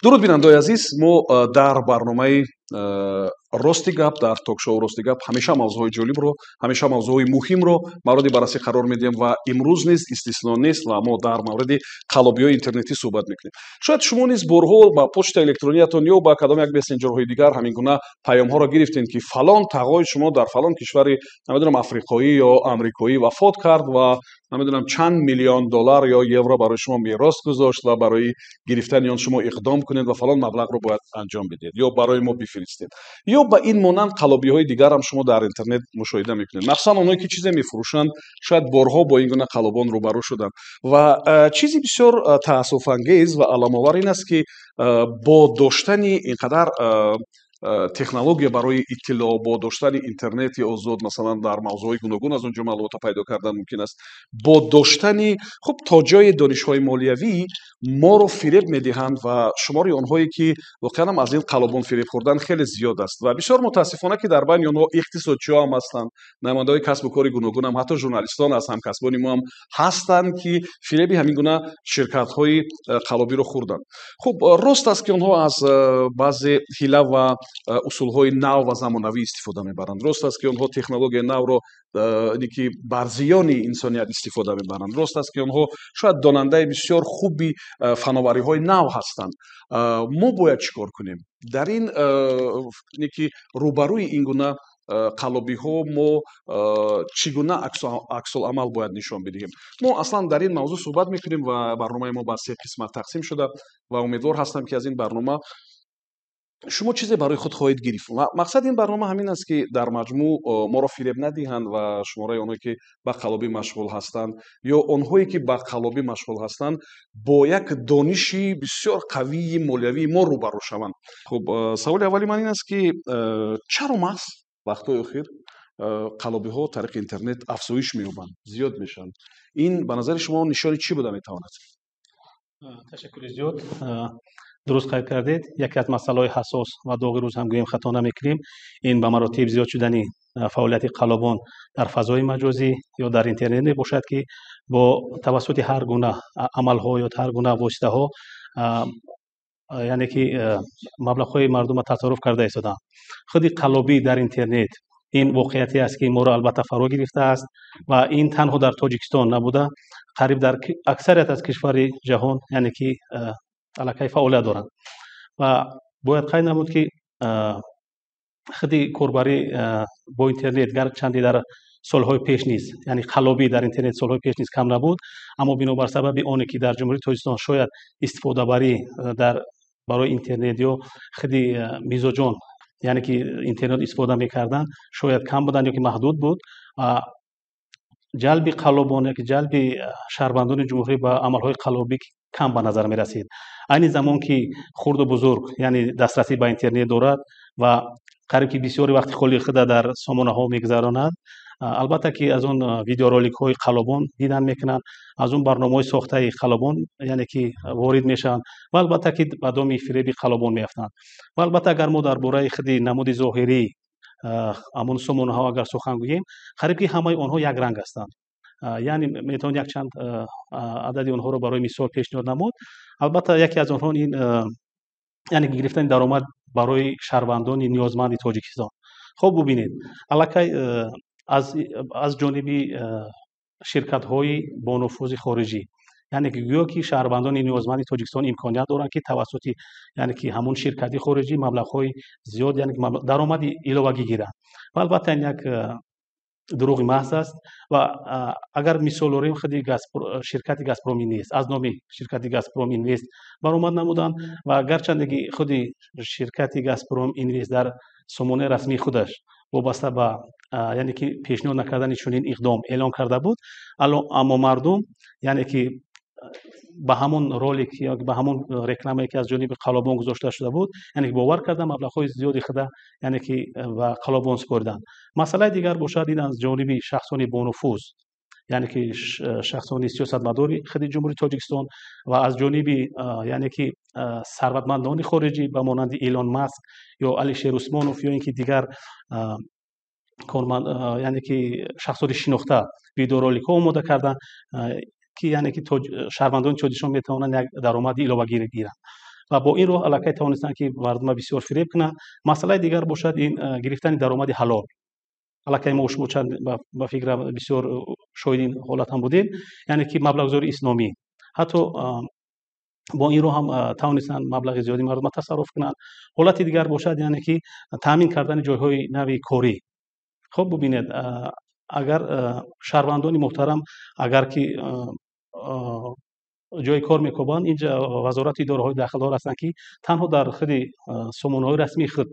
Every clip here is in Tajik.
дуруд бинандаи азиз, мо дар барномаи рости гап, дар токшоу рости гап ҳамеша мавзӯъҳои ҷолибро, ҳамеша мавзӯъҳои муҳимро мавриди баррасӣ қарор медиҳем ва имрӯз низ истисно нест ва мо дар мавриди қалобиҳои интернетӣ суҳбат мекунем. Шояд шумо низ борҳо ба почтаи электрониятон ё ба кадом як мессенҷерҳои дигар ҳамин гуна паёмҳоро гирифтем, ки фалон тағои шумо дар фалон кишвари намедонам африқоӣ ё амрикоӣ вафот кард ва намедонам чанд миллион доллар ё евро барои шумо мерос гузошт ва барои гирифтани он шумо иқдом кунед ва фалон маблағро бояд анҷом бидиҳед ё барои мо бифиристед. ё ба ин монанд қалобиҳои дигарам шумо дар интернет мушоҳида мекунед. махсусан онҳое ки чизе мефурӯшанд, шояд борҳо бо ин гуна қалобон рӯбарӯ шуданд. ва чизи бисёр таассуфангез ва аламовар ин аст, ки бо доштани ин қадар технология барои иттилоъ, бо доштани интернети озод, масалан дар мавзӯъҳои гуногун аз он ҷо маълумотро пайдо кардан мумкин аст, бо доштани хуб то ҷои донишҳои молиявӣ моро фиреб медиҳанд ва шумори онҳое ки воқеан аз ин қалобон фиреб хӯрдан хеле зиёд аст ва бисёр мутаассифона ки дар байни онҳо иқтисодчиҳо ҳам ҳастанд, намояндаҳои касбу кори гуногун ҳам, ҳатто журналистон аз ҳамкасбони мо ҳам ҳастанд, ки фиреби ҳамин гуна ширкатҳои қалобиро хӯрданд. хуб рост аст ки онҳо аз баъзе ҳила ва усулҳои нав ва замонавӣ истифода мебаранд. рост аст ки онҳо технологияи навро ки бар зиёни инсоният истифода мебаранд. рост аст ки онҳо шояд донандаи бисёр хуби фановариҳои нав ҳастанд. мо бояд чӣ кор кунем дар ин ки рӯбарӯи ин гуна қалобиҳо мо чӣ гуна аксуламал бояд нишон бидиҳем? мо аслан дар ин мавзӯъ суҳбат мекунем ва барномаи мо ба 3 қисмат тақсим шуда ва умедвор ҳастам ки аз ин барнома шумо чизе барои худ хоҳед гирифт. мақсади ин барнома ҳамин аст, ки дар маҷмӯъ моро фиреб надиҳанд ва шумораи онҳое ки ба қалобӣ машғул ҳастанд ё онҳое ки ба қалобӣ машғул ҳастанд бо як дониши бисёр қавии молиявии мо рӯбарӯ шаванд. хуб саволи аввали ман ин аст, ки чаро маҳз вақтҳои охир қалобиҳо тариқи интернет афзоиш меёбанд, зиёд мешаванд? ин ба назари шумо нишони чӣ буда метавонад? ташаккури зиёд. дуруст қайд кардед. яке аз масъалаҳои ҳассос ва доғи рӯз ҳам гӯем хато намекунем, ин ба маротиб зиёд шудани фаъолияти қалобон дар фазои маҷозӣ ё дар интернет мебошад, ки бо тавассути ҳар гуна амалҳо ё ҳар гуна воситаҳо яъне ки маблағҳои мардумро тасарруф карда истоданд. худи қалобӣ дар интернет ин воқеияте аст, ки моро албатта фаро гирифтааст ва ин танҳо дар тоҷикистон набуда қариб дар аксарият аз кишвари ҷаҳон яъне ки аллакай фаъолият доранд. ва бояд қайд намуд, ки худи корбарӣ бо интернет гарчанде дар солҳои пеш низ, яъне қалобӣ дар интернет солҳои пеш низ кам набуд, аммо бинобар сабаби оне ки дар ҷумҳурии Тоҷикистон шояд истифодабарӣ барои интернет ё худи мизоҷон яъне ки интернет истифода мекарданд шояд кам буданд ё ки маҳдуд буд. ҷалби қалобон яки ҷалби шаҳрвандони ҷумҳурӣ ба амалҳои қалобӣ кам ба назар мерасид. айни замон ки хурду бузург яъне дастрасӣ ба интернет дорад ва қариб ки бисёри вақти холи худа дар сомонаҳо мегузаронад, албатта ки аз он видеороликҳои қалобон дидан мекунанд, аз он барномаҳои сохтаи қалобон яъне ки ворид мешаванд ва албатта ки ба доми фиреби қалобон меафтанд. ва албатта агар мо дар бораи худи намуди зоҳирӣ амон сомонаҳо агар сухан гӯем, қариб ки ҳамаи онҳо як ранг ҳастанд. яъне метавон якчанд адади онҳоро барои мисол пешниҳод намуд. албатта яке аз онҳо ин яъне гирифтани даромад барои шаҳрвандони ниёзманди Тоҷикистон. хуб бубинед, аллакай аз ҷониби ширкатҳои бонуфузи хориҷӣ, яъне ки гӯё ки шаҳрвандони ниёзманди Тоҷикистон имконият доранд, ки тавассути яъне ки ҳамон ширкати хориҷӣ маблағҳои зиёд яъне ки даромади иловагӣ гиранд. ва албатта ин як дуруғи маҳз аст. ва агар мисол орем худи ширкати Газпром Инвест аз номи ширкати Газпром Инвест баромад намуданд ва гарчанде ки худи ширкати Газпром Инвест дар сомонаи расмии худаш вобаста ба яъне ки пешниҳод накардани чунин иқдом эълон карда буд, аммо мардум яъне ки ба ҳамон ролик ё ба ҳамон рекламае ки аз ҷониби қалобон гузошта шуда буд, яъне ки бовар карда маблағҳои зиёди худа яъне ки ба қалобон супориданд. масъалаи дигар бошад ин аз ҷониби шахсони бонуфуз, яъне ки шахсони сиёсатмадори худи ҷумҳурии Тоҷикистон ва аз ҷониби яъне ки сарватмандони хориҷӣ ба монанди Илон Маск ё Алишер Усмонов ё ин ки дигар яъне ки шахсони шинохта видеороликҳо омода карданд, ки яъне ки шаҳрвандони Тоҷикистон метавонанд як даромади иловагӣ гиранд. ва бо ин роҳ аллакай тавонистанд ки мардума бисёр фиреб кунанд. Масъалаи дигар бошад ин гирифтани даромади ҳалол. аллакай мо шумо чанд ба фикрам бисёр шоҳиди ин ҳолат ҳам будем, яъне ки маблағгузори исламӣ ҳатто бо ин роҳ ҳам тавонистанд маблағи зиёди мардума тасарруф кунанд. ҳолати дигар бошад, яъне ки таъмин кардани ҷойҳои нави корӣ. хуб бубинед, агар шаҳрвандони муҳтарам агар ки ҷои кор мекобанд, инҷа вазорати идораҳои дахлдор ҳастанд ки танҳо дар худи сомонаҳои расмии худ,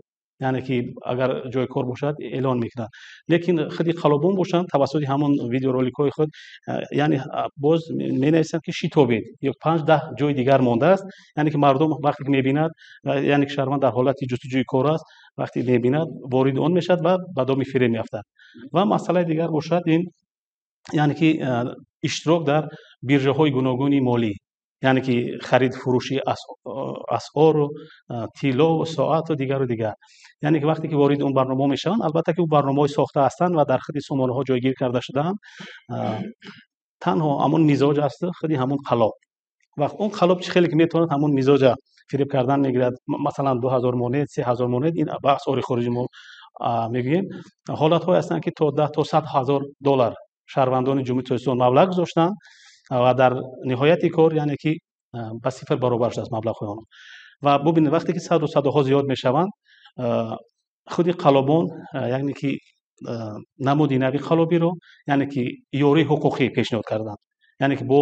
яъне ки агар ҷои кор бошад эълон мекунанд. лекин худи қалобон бошанд, тавассути ҳамон видеороликҳои худ яъне боз менависанд ки шитобед ё 5-10 ҷои дигар мондааст, яъне ки мардум вақте ки мебинад, яъне ки шаҳрванд дар ҳолати ҷустуҷӯи кор аст, вақте мебинад вориди он мешавад ва ба доми фиреб меафтад. ва масъалаи дигар бошад ин, яъне ки иштирок дар биржаҳои гуногуни молӣ, яъне ки харид фурӯши асъору тиллову соату дигару дигар. яъне ки вақте ки вориди он барнома мешаванд, албатта ки барномаҳо сохта ҳастанд ва дар худи сомонаҳо ҷойгир карда шудаанд. танҳо ҳамон мизоҷ аст, худи ҳамон қалоб. ва он қалоб чӣ хеле ки метавонад ҳамон мизоҷа фиреб кардан мегирад, масалан 2000 монет, 3000 монет, ин ба асъори хориҷӣ мо мегӯем. ҳолатҳое ҳастанд ки то 10 то 100 ҳазор доллар шаҳрвандони ҷумҳурии Тоҷикистон маблағ гузоштанд ва дар ниҳояти кор, яъне ки ба сифр баробар шудааст маблағҳои онҳо. ва бубинед, вақте ки садоҳо зиёд мешаванд, худи қалобон, яъне ки намуди нави қалобиро, яъне ки ёрии ҳуқуқӣ пешниҳод карданд. яъне ки бо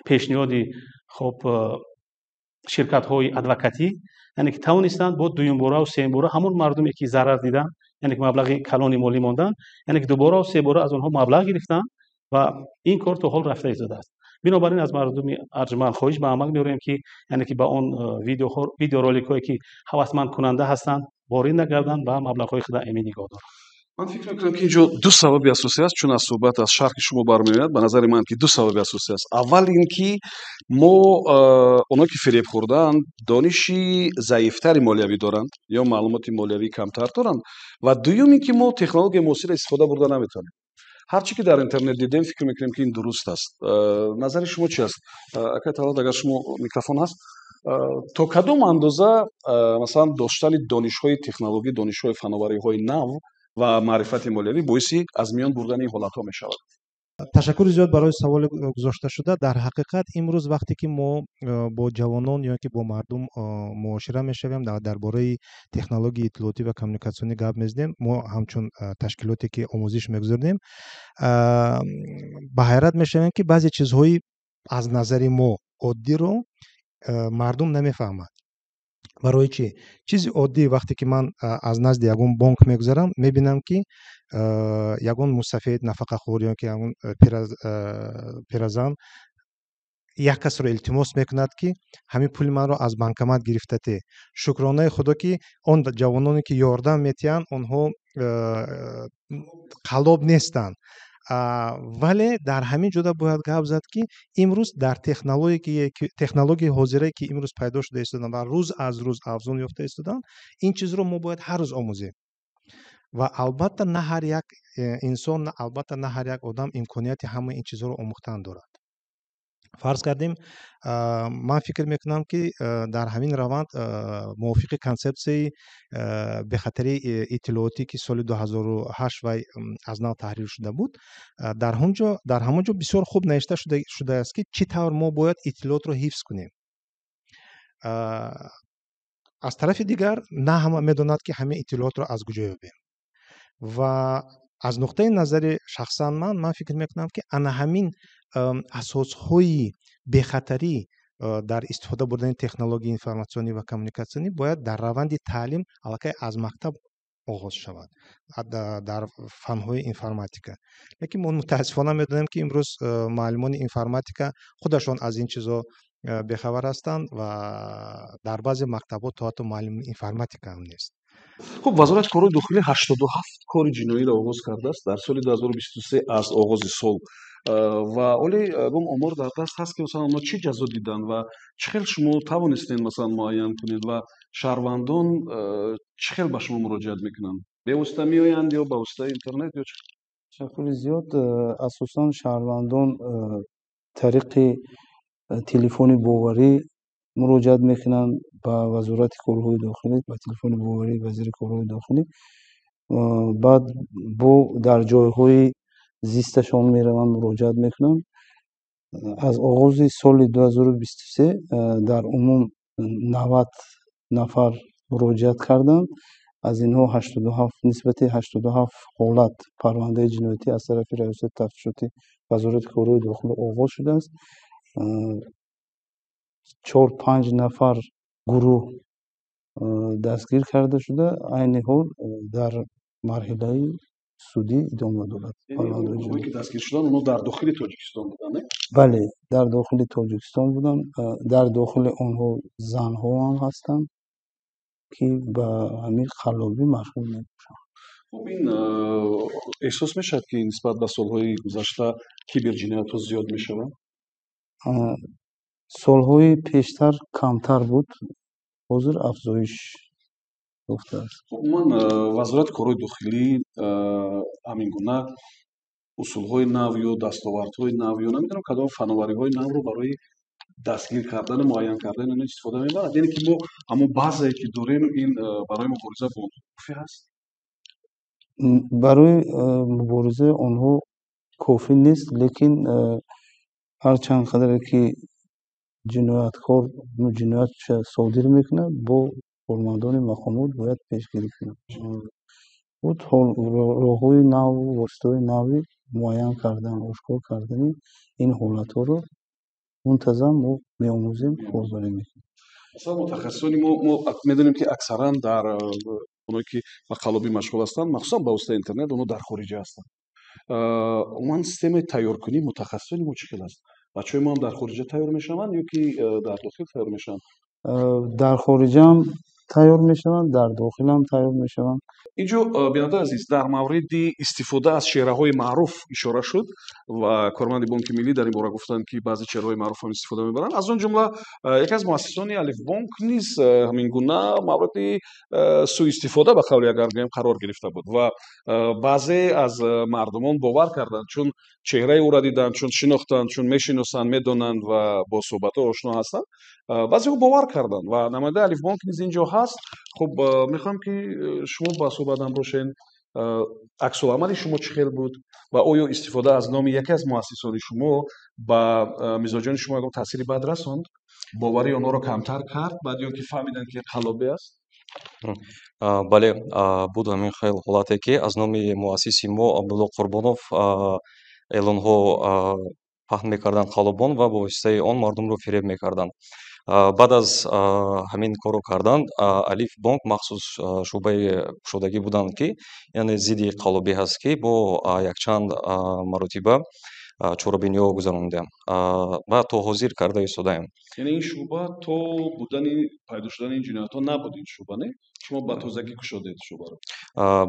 пешниҳоди хуб ширкатҳои адвокатӣ, яъне ки тавонистанд бо дуюмбораву сеюмбора ҳамон мардуме ки зарар диданд, яъне ки маблағи калони молӣ монданд, яъне ки дубораву себора аз онҳо маблағ гирифтанд ва ин кор то ҳол рафта истодааст. бинобар ин аз мардуми арҷманд хоҳиш ба амал меорем ки, яъне ки ба он видеороликҳое ки ҳавасмандкунанда ҳастанд ворид нагарданд ва маблағҳои худа эмин нигоҳ доранд. ман фикр мекунам ки инҷо ду сабаби асосӣ аст, чун аз суҳбат аз шарҳи шумо бармеояд, ба назари ман ки ду сабаби асосӣ аст. аввал ин ки мо онҳое ки фиреб хӯрдаанд дониши заифтари молиявӣ доранд ё маълумоти молиявӣ камтар доранд, ва дуюм ин ки мо технологияи муосира истифода бурда наметавонем. ҳар чӣ ки дар интернет дидем, фикр мекунем ки ин дуруст аст. назари шумо чӣ аст? акай Талат, агар шумо микрофон ҳаст, то кадом андоза масалан доштани донишҳои технологӣ, донишҳои фановариҳои нав ва маърифати молиявӣ боиси аз миён бурдани ин ҳолатҳо мешавад? ташаккури зиёд барои саволи гузошта шуда. дар ҳақиқат имрӯз вақте ки мо бо ҷавонон ё ки бо мардум муошира мешавем дар бораи технологияи иттилоотӣ ва коммуникатсионӣ гап мезанем, мо ҳамчун ташкилоте ки омӯзиш мегузордем, ба ҳайрат мешавем ки баъзе чизҳои аз назари мо оддиро мардум намефаҳмад. барои чӣ? чизи оддӣ вақте ки ман аз назди ягон бонк мегузарам, мебинам ки ягон мусафед, нафақахӯр ё ки ягон пиразан як касро илтимос мекунад ки ҳамин пули манро аз банкомат гирифтате. шукронаи худо ки он ҷавононе ки ёрдам метиҳанд, онҳо қалоб нестанд. вале дар ҳамин ҷода бояд гап зад ки имрӯз дар технологияи ҳозирае ки имрӯз пайдо шуда истоданд ва рӯз аз рӯз афзун ёфта истоданд, ин чизро мо бояд ҳар рӯз омӯзем. ва албатта на ҳар як инсон, албатта на ҳар як одам имконияти ҳамаи ин чизҳоро омӯхтан дорад. фарз кардем, ман фикр мекунам ки дар ҳамин раванд мувофиқи консепсияи бехатарии иттилоотӣ ки соли 2008 вай аз нав таҳрир шуда буд, дар ҳамон ҷо бисёр хуб навишта шудааст ки чӣ тавр мо бояд иттилоотро ҳифз кунем. аз тарафи дигар на ҳама медонад ки ҳамин иттилоотро аз куҷо ёбем. ва аз нуқтаи назари шахсан ман фикр мекунам ки ана ҳамин асосҳои бехатарӣ дар истифода бурдани технологияи информатсионӣ ва коммуникатсионӣ бояд дар раванди таълим аллакай аз мактаб оғоз шавад дар фанҳои информатика. лекин мо мутаассифона медонем ки имрӯз муаллимони информатика худашон аз ин чизҳо бехабар ҳастанд ва дар баъзе мактабҳо то ҳатто муаллими информатика ҳам нест. хуб, вазорати кори дохилӣ 87 кори ҷиноиро оғоз кардааст дар соли 2023 аз оғози сол. ва оле ягон омор дар даст ҳаст ки масалан онҳо чӣ ҷазо диданд ва чӣ хел шумо тавонистед масалан муайян кунед ва шаҳрвандон чӣ хел ба шумо муроҷиат мекунанд? бевосита меоянд ё ба воситаи интернет ё чӣ? ташаккури зиёд. асосан шаҳрвандон тариқи телефони боварӣ مراجعت میکنن به وزارت کارهای داخلی، به تلفن باوری وزیر کارهای داخلی. بعد در جایهای زیستشان میروند مراجعت میکنن. از آغاز سال 2023 در عموم 90 نفر مراجعت کردند. از اینها 87 نسبت 87 حالت پرونده جنایتی از طرف ریاست تفتیشاتی وزارت کارهای داخلی آغاز شده است. 4-5 نفر گروه دستگیر کرده شده. عین حال در مرحله سودی ادامه دارد. گروهی که دستگیر شدن اونها در داخل تاجیکستان بودن؟ بله، در داخل تاجیکستان بودن. در داخل آنها زنها هم هستند که به همین خلابی مشغول میشن. خب این احساس میشد که نسبت به سالهای گذشته کیبرجنایت ها زیاد میشوند؟ سالهای پیشتر کمتر بود، حاضر افزایش یافته است. خب من وزارت کارهای داخلی همین گونه اصولهای نو یا دستاوردهای نو یا نمیدونم کدام فناوری‌های نو رو برای دستگیر کردن معین کردن اینا استفاده میبرد. یعنی که ما اما بعضی که داریم این برای مبارزه با کافی هست؟ برای مبارزه آنها کافی نیست، لیکن هرچند قدر که جنایتکار جنایت صادر میکنه با کارمندان مقامات باید پیشگیری کنه. بود راه‌های نو، واسطه‌های نوی معین کردن، آشکار کردن این حالت‌ها رو منتظم ما می‌آموزیم، کاربری میکنیم. مثلا متخصصانی ما میدونیم که اکثرا در اونایی که به خلابی مشغول هستند مخصوصا با واسطه اینترنت اونها در خارج هستند. عموما سیستم تیارکنی متخصصانی ما چقدر است؟ بچه‌های ما هم در خارج تیار میشوند یا که در داخل تیار میشن؟ در خارج هم تیار میشوند، در داخل هم تیار میشوند. اینجا بیننده عزیز در مورد استفاده از چهره‌های معروف اشاره شد و کارمند بانک ملی در این باره گفتند که بعضی چهره‌های معروف هم استفاده میبرند. از اون جمله یکی از مؤسسان الف بانک نیز همین گونه مورد سوء استفاده به قول اگر بگیم قرار گرفته بود و بعضی از مردمان باور کردند چون چهره او را دیدند، چون شناختند، چون میشناسند، میدونند و با صحبت‌ها آشنا هستند، بعضی باور کردند و نماینده الف بانک نیز اینجا هست. خب میخوام که شما با صحبتم باشین عکس العمل شما چه خیلی بود و آیا استفاده از نام یکی از مؤسسان شما با مزاجان شما اگر تأثیری بد رساند، باوری آنها را کمتر کرد بعد یا که فهمیدن که خلابی است؟ бале буд ҳамин хел ҳолате ки аз номи муассиси мо Абдулло Қурбонов эълонҳо паҳн мекарданд халобон ва бо воситаи он мардумро фиреб мекарданд. баъд аз ҳамин корро кардан алиф бонк махсус шӯъбаи кушодагӣ буданд ки яъне зидди қаллобӣ ҳаст ки бо якчанд маротиба чорабиниҳо гузаронидаем ва то ҳозир карда истодаем. یعنی این شعبه تو بودن پیدا شدن این جنایت ها نبود این شعبه نه؟ شما با تازگی کشاده شعبه رو؟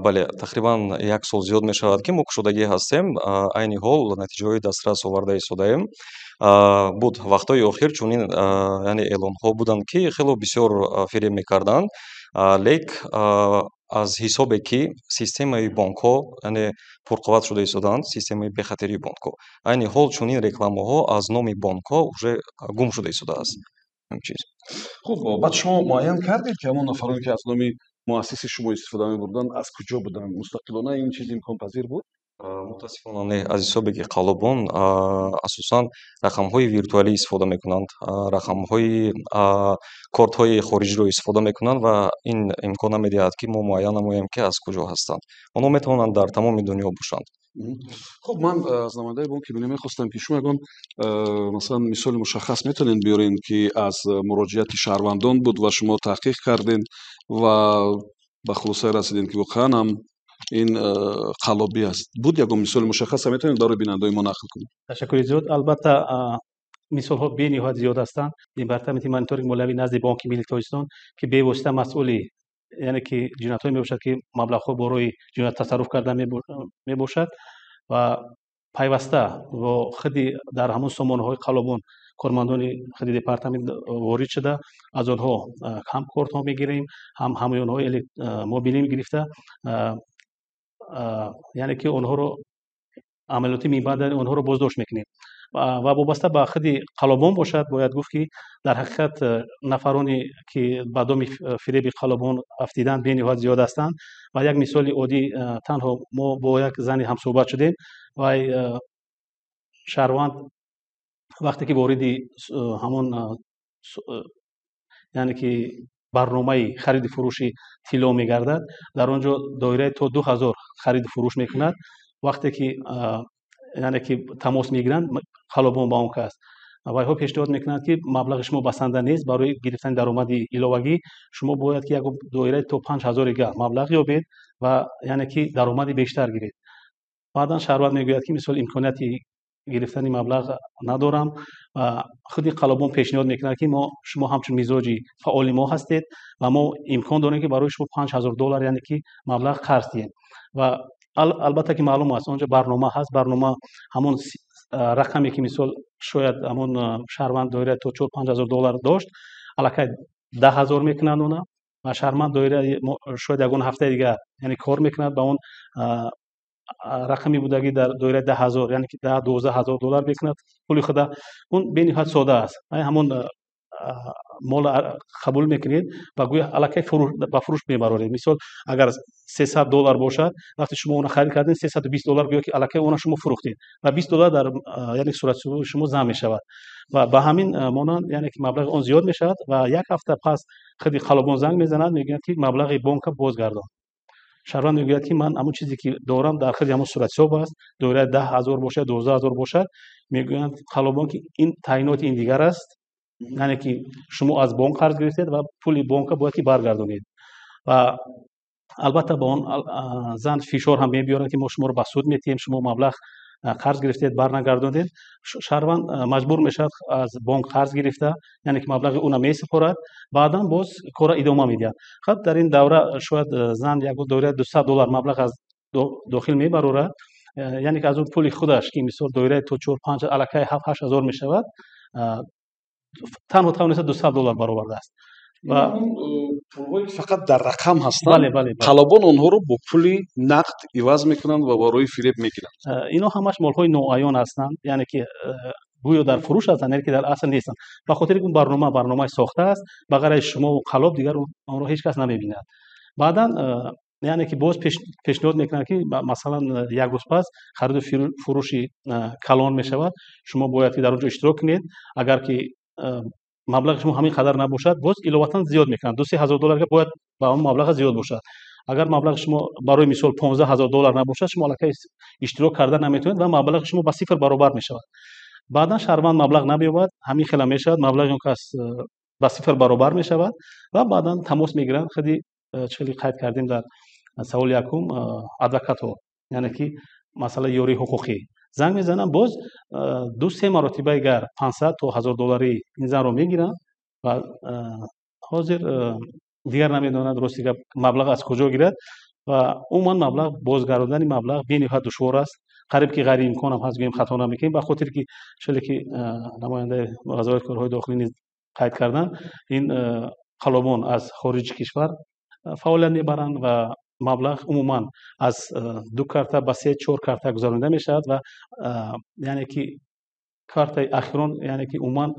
бале тақрибан як сол зиёд мешавад ки мо кушодагӣ ҳастем. айни ҳол натиҷаҳои дастрас оварда истодаем. буд вақтҳои охир чунин яъне эълонҳо буданд ки хело бисёр фиреб мекарданд, лек аз ҳисобе ки системаи бонкҳо яъне пурқувват шуда истодаанд, системаи бехатарии бонкҳо. айни ҳол чунин рекламаҳо аз номи бонкҳо уже гум шуда истодааст. خب بعد شما معین کردید که همون نفرانی که از نام مؤسس شما استفاده می‌بردند از کجا بودند؟ مستقلانه این چیز امکان پذیر بود؟ متاسفانه не. аз ҳисобе ки қалобон асосан рақамҳои виртуалӣ истифода мекунанд, рақамҳои кортҳои хориҷиро истифода мекунанд ва ин имкон намедиҳад ки мо муайян намоем ки аз куҷо ҳастанд. онҳо метавонанд дар тамоми дунё бошанд. خب من از نماینده بانک ملی می‌خواستم که شما اگر مثلا مثال مشخص میتونین بیارین که از مراجعت شهروندان بود و شما تحقیق کردین و به خلاصه رسیدین که واقعا هم این خلابی است. بود یک مثال مشخص میتونین برای بینندگان ما نقل کنید؟ تشکر زیاد. البته مثال ها به نهایت زیاد هستند. دیپارتمنت مانیتورینگ مولوی نزد بانک ملی تاجیکستان که به واسطه مسئولی یعنی که جنایت های میباشد که مبلغ ها برای جنایت تصرف کردن میباشد و پیوسته و خودی در همون سامانه های خلابون کارمندان خودی دیپارتمنت وارد شده از آنها هم کارت ها میگیریم هم همون های موبیلی میگرفته یعنی که آنها رو عملیاتی میبادن آنها رو بازداشت میکنیم. ва вобаста ба худи қалобон бошад, бояд гуфт ки дар ҳақиқат нафароне ки ба доми фиреби қалобон афтиданд бениҳоят зиёд ҳастанд. ва як мисоли оддӣ, танҳо мо бо як зане ҳамсӯҳбат шудем. вай шаҳрванд вақте ки вориди ҳамон яъне ки барномаи хариду фурӯши тилло мегардад, дар он ҷо доираи то 2000 хариду фурӯш мекунад. вақте ки яъне ки тамос мегиранд қалобон ба он кас, вайҳо пешниҳод мекунанд ки маблағи шумо басанда нест, барои гирифтани даромади иловагӣ шумо бояд ки як доираи то 5000 га маблағ ёбед ва яъне ки даромади бештар гиред. баъдан шаҳрванд мегӯяд ки мисол имконияти гирифтани маблағ надорам. худи қалобон пешниҳод мекунад ки шумо ҳамчун мизоҷи фаъоли мо ҳастед ва мо имкон дорем ки барои шумо $5000 яъне ки маблағ қарз диҳем. ва албатта ки маълум аст он ҷо барнома ҳаст. барнома ҳамон рақаме ки мисол шояд ҳамон шаҳрванд доираи то $4000-5000 дошт, аллакай 10000 мекунад она ва шаҳрванд доираи шояд ягон ҳафтаи дигар яъне кор мекунад ба он рақами будагӣ дар доираи 10000 яъне ки $10-12,000 мекунад пули худа. он бениҳоят сода аст. ҳамон мола қабул мекунед ва гӯё аллакай ба фурӯш мебароред. мисол агар $300 бошад, вақте шумо онро харид кардед, $320 гӯё ки аллакай онро шумо фурӯхтед ва $20 дар яъне суратҳисоби шумо зам мешавад. ва ба ҳамин монанд яъне ки маблағи он зиёд мешавад ва як ҳафта пас худи қалобон занг мезанад, мегӯянд ки маблағи бонка бозгардон. шаҳрванд мегӯяд ки ман ҳамон чизе ки дорам дар худи ҳамон суратҳисоб аст, доираи 10000 бошад, 12000 бошад. мегӯянд қалобон ки ин таъиноти ин дигар аст, яъне ки шумо аз бонк қарз гирифтед ва пули бонка бояд ки баргардонед. ва албатта ба он зан фишор ҳам мебиёранд ки мо шуморо ба суд метиҳем, шумо маблағ қарз гирифтед барнагардонед. шаҳрванд маҷбур мешавад аз бонк қарз гирифта, яъне ки маблағи уна месупорад, баъдан боз кора идома медиҳад. хаб дар ин давра шояд зан ягон доираи $200 маблағ аз дохил мебарорад, яъне ки аз он пули худаш ки мисол доираи то 4-5 аллакай 7-8000 мешавад, танҳо тавониста $200 баровардааст. ва пулҳои фақат дар рақам ҳастанд. қалобон онҳоро бо пули нақд иваз мекунанд ва барои фиреб мегиранд. ино ҳамаш молҳои ноаён ҳастанд, яъне ки гӯё дар фурӯш ҳастанд, яъне ки дар асл нестанд. ба хотири ки барномаи сохта аст, ба ғайр аз шумову қалоб дигар онро ҳеҷ кас намебинад. баъдан яъне ки боз пешниҳод мекунанд ки масалан як рӯз пас хариду фурӯши калон мешавад, шумо бояд ки дар он ҷо иштирок кунед. агар ки маблағи шумо ҳамин қадар набошад, боз иловатан зиёд мекунад. $2000 бояд ба он маблағ зиёд бошад. агар маблағи шумо барои мисол $15000 набошад, шумо аллакай иштирок карда наметавонед ва маблағи шумо ба сифр баробар мешавад. баъдан шаҳрванд маблағ намеёбад, ҳамин хела мешавад, маблағи он кас ба сифр баробар мешавад ва баъдан тамос мегиранд. худи чили қайд кардем дар саволи якум, адвокатҳо, яъне ки масъалаи ёрии ҳуқуқӣ занг мезананд, боз 2-3 маротибаи гар $500 то $1000 ин занро мегиранд ва ҳозир дигар намедонанд рости гап маблағ аз куҷо гирад ва умуман маблағ бозгардондани маблағ бениҳоят душвор аст. қариб ки ғайриимкон ҳам ҳаст, гӯем хато намекунем, ба хотире ки шиле ки намояндаи вазоирати корҳои дохилӣ низ қайд карданд, ин қалобон аз хориҷи кишвар фаъолият мебаранд ва маблағ умуман аз 2 карта ба 3-4 карта гузаронида мешавад ва яъне ки картаи ахирон яъне ки умуман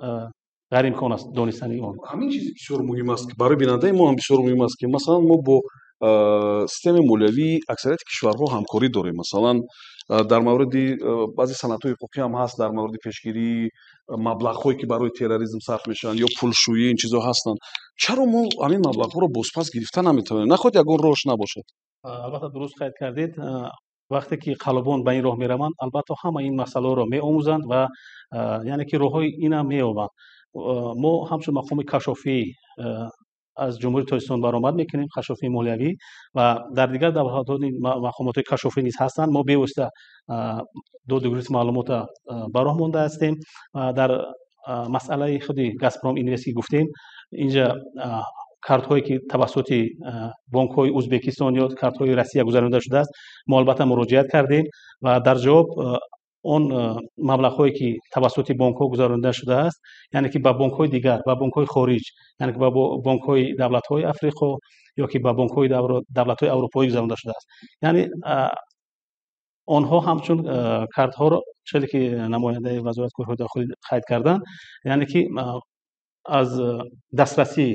ғайриимкон аст донистани он. ҳамин чизе бисёр муҳим аст ки барои бинандаи мо ҳам бисёр муҳим аст ки масалан мо бо системаи молиявии аксарияти кишварҳо ҳамкорӣ дорем. масалан дар мавриди баъзе санадҳои ҳуқуқӣ ҳам ҳаст, дар мавриди пешгирии маблағҳое ки барои терроризм сарф мешаванд ё пулшӯӣ, ин чизо ҳастанд. чаро мо ҳамин маблағҳоро бозпас гирифта наметавонем? нахоҳад ягон роҳш набошад? албатта дуруст қайд кардед. вақте ки қалобон ба ин роҳ мераванд, албатта ҳама ин масъалаҳоро меомӯзанд ва яъне ки роҳҳои инам меёбанд. мо ҳамчун мақоми кашофӣ аз ҷумҳурии тоҷикистон баромад мекунем, кашофии молиявӣ, ва дар дигар давлатҳо мақомотҳои кашофӣ низ ҳастанд. мо бевосита додугирифти маълумота ба роҳ монда ҳастем. дар масъалаи худи газпром инвест ки гуфтем, инҷа картҳое ки тавассути бонкҳои ӯзбекистон ё картҳои россия гузаронида шудааст, мо албатта муроҷиат кардем ва дар ҷавоб он маблағҳое ки тавассути бонкҳо гузаронида шудааст, яъне ки ба бонкҳои дигар, ба бонкҳои хориҷ, яъне ки ба бонкҳои давлатҳои африқо ё ки ба бонкҳои давлатҳои аврупоӣ гузаронида шудааст. яъне онҳо ҳамчун картҳоро чизе ки намояндаи вазорати корҳои дохилӣ қайд карданд, яъне ки аз дастрасии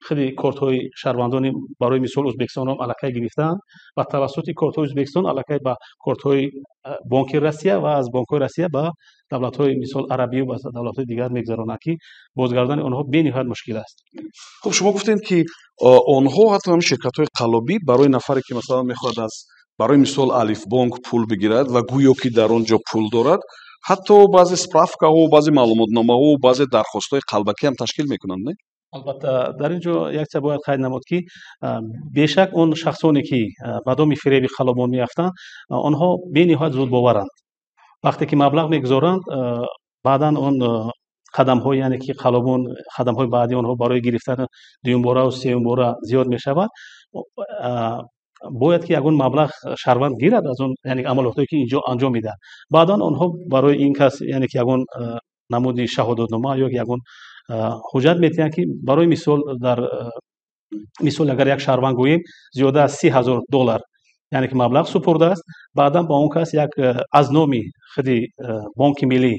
хеле кортҳои шаҳрвандони барои мисол ӯзбекистонро аллакай гирифтаанд ва тавассути кортҳои ӯзбекистон аллакай ба кортҳои бонки Россия ва аз бонкҳои Россия ба давлатҳои мисол арабию ва давлатҳои дигар мегузаронанд ки бозгардони онҳо бениҳоят мушкил аст. хуб шумо гуфтед ки онҳо ҳатто ҳам ширкатҳои қаллобӣ барои нафаре ки масалан мехоҳад аз барои мисол алифбонк пул бигирад ва гӯё ки дар он ҷо пул дорад, ҳатто баъзе справкаҳо, баъзе маълумотномаҳо, баъзе дархостҳои қалбакӣ ҳам ташкил мекунанд, не? албатта дар ин ҷо якча бояд қайд намуд ки бешак он шахсоне ки ба доми фиреби халобон меафтанд, онҳо бениҳоят зудбоваранд. вақте ки маблағ мегузоранд, баъдан он қадамҳои яъне ки халобон қадамҳои баъди онҳо барои гирифтани дуюмбораву сеюмбора зиёд мешавад, бояд ки ягон маблағ шаҳрванд гирад аз он яъне амалиётое ки инҷо анҷом медиҳад. баъдан онҳо барои ин кас яъне ки ягон намуди шаҳодатнома ё ягон ҳуҷҷат метиҳанд ки барои мисол дар мисол агар як шаҳрванд гӯем зиёда аз $30,000 яъне ки маблағ супурдааст, баъдан ба он кас як аз номи худи бонки миллӣ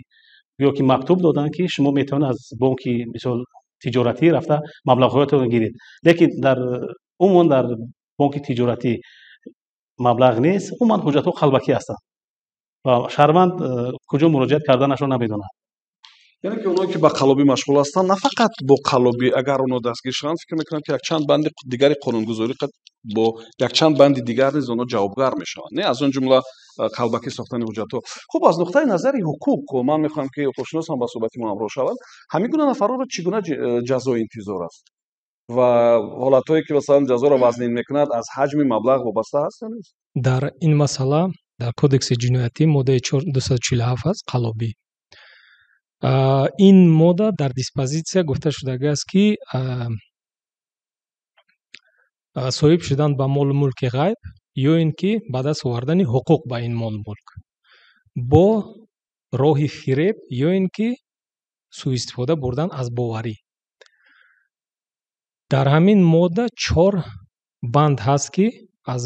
ё ки мактуб доданд ки шумо метавонед аз бонки мисол тиҷоратӣ рафта маблағҳоятонро гиред. лекин дар умуман дар бонки тиҷоратӣ маблағ нест, умуман ҳуҷҷатҳо қалбакӣ ҳастанд ва шаҳрванд куҷо муроҷиат карданашро намедонад. яъне ки онҳое ки ба қаллобӣ машғул ҳастанд, на фақат бо қаллобӣ агар онҳо дастгир шаванд, фикр мекунам ки якчанд банди дигари қонунгузорӣ бо якчанд банди дигар низ онҳо ҷавобгар мешаванд, не аз он ҷумла қалбакӣ сохтани ҳуҷҷатҳо. хуб аз нуқтаи назари ҳуқуқ ман мехоҳам ки ҳуқуқшинос ҳам ба суҳбати мо ҳамроҳ шаванд. ҳамин гуна нафарҳоро чӣ гуна ҷазо интизор аст ва ҳолатҳое ки масалан ҷазоро вазнин мекунад аз ҳаҷми маблағ вобаста аст ё нест? дар ин масъала дар кодекси ҷиноятӣ моддаи 247 аст қаллобӣ. ин модда дар диспозитсия гуфта шудагааст ки соҳиб шудан ба молу мулки ғайб ё ин ки ба даст овардани ҳуқуқ ба ин молу мулк бо роҳи фиреб ё ин ки сӯистифода бурдан аз боварӣ. дар ҳамин модда 4 банд ҳаст ки аз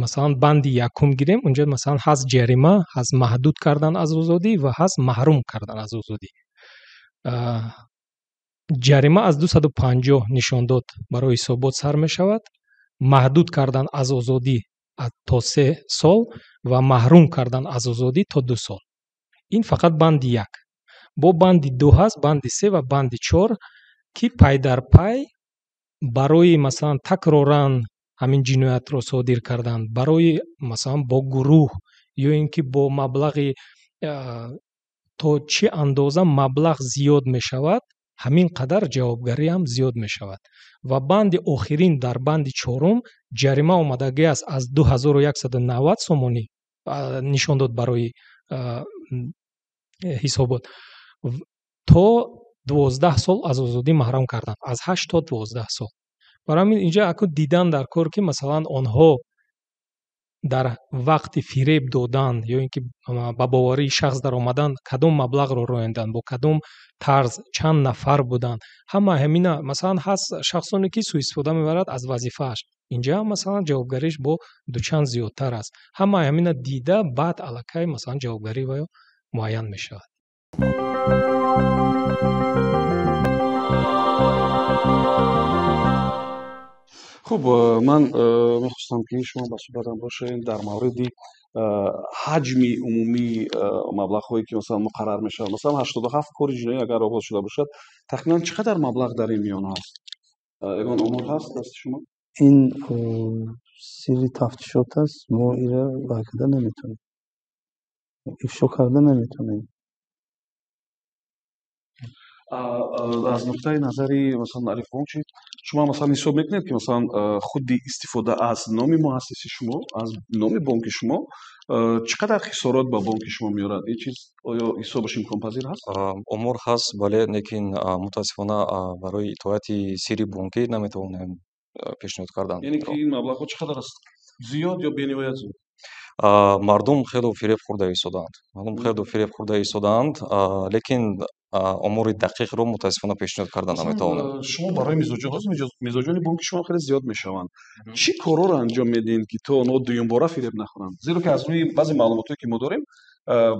масалан банди якум гирем, унҷо масалан ҳаст ҷарима, ҳаст маҳдуд кардан аз озодӣ ва ҳаст маҳрум кардан аз озодӣ. ҷарима аз 250 нишондод барои ҳисобот сар мешавад, маҳдуд кардан аз озодӣ то 3 сол ва маҳрум кардан аз озодӣ то 2 сол. ин фақат банди 1. бо банди 2 ҳаст, банди 3 ва банди 4 ки пай дар пай барои масалан такроран ҳамин ҷиноятро содир кардан, барои масалан бо гурӯҳ ё ин ки бо маблағи то чӣ андоза маблағ зиёд мешавад, ҳамин қадар ҷавобгарӣ ҳам зиёд мешавад. ва банди охирин дар банди 4 ҷарима омадагӣ аст аз 2190 сомонӣ нишон дод барои ҳисобот то 12 сол аз озодӣ маҳрум кардан, аз 8 то 12 сол. барои ҳамин инҷа акӯ дидан дар кор ки масалан онҳо дар вақти фиреб додан ё ин ки ба боварии шахс даромадан кадом маблағро роянданд, бо кадом тарз, чанд нафар буданд, ҳама ҳамина масалан ҳаст шахсоне ки сӯистифода мебарад аз вазифааш, инҷа масалан ҷавобгариш бо дучанд зиёдтар аст. ҳама ҳамина дида баъд аллакай масалан ҷавобгарӣ ва ё муайян мешавад. хуб ман мехостам ки шумо ба суҳбат ҳамроҳ шавем дар мавриди ҳаҷми умумии маблағҳое ки масалан муқаррар мешавад. масалан 87 кори ҷиноӣ агар оғоз шуда бошад, тахминан чӣ қадар маблағ дар ин миёна ҳаст? ягон омор ҳаст дасти шумо? ин сирри тафтишот аст, мо инро карда наметавонем, ифшо карда наметавонем. аз нуқтаи назари масалан алифбонк чӣ? шумо масалан ҳисоб мекунед ки масалан худи истифода аз номи муассиси шумо, аз номи бонки шумо чӣ қадар хисорот ба бонки шумо меорад? ин чиз оё ҳисобаш имконпазир ҳаст? омор ҳаст, бале, лекин мутаассифона барои итоати сирри бонкӣ наметавонем пешниҳод кардан. яъне ки ин маблағҳо чӣ қадар аст? зиёд ё бениҳоят зиёд? мардум хело фиреб хӯрда истодаанд, лекин омури дақиқро мутаассифона пешниҳод кардан наметавонем. шумо барои мизоҷони бонки шумо хеле зиёд мешаванд. Чӣ корҳоро анҷом медиҳед ки то онҳо дуюмбора фиреб нахӯранд? Зеро ки аз рӯи баъзе маълумотое ки мо дорем,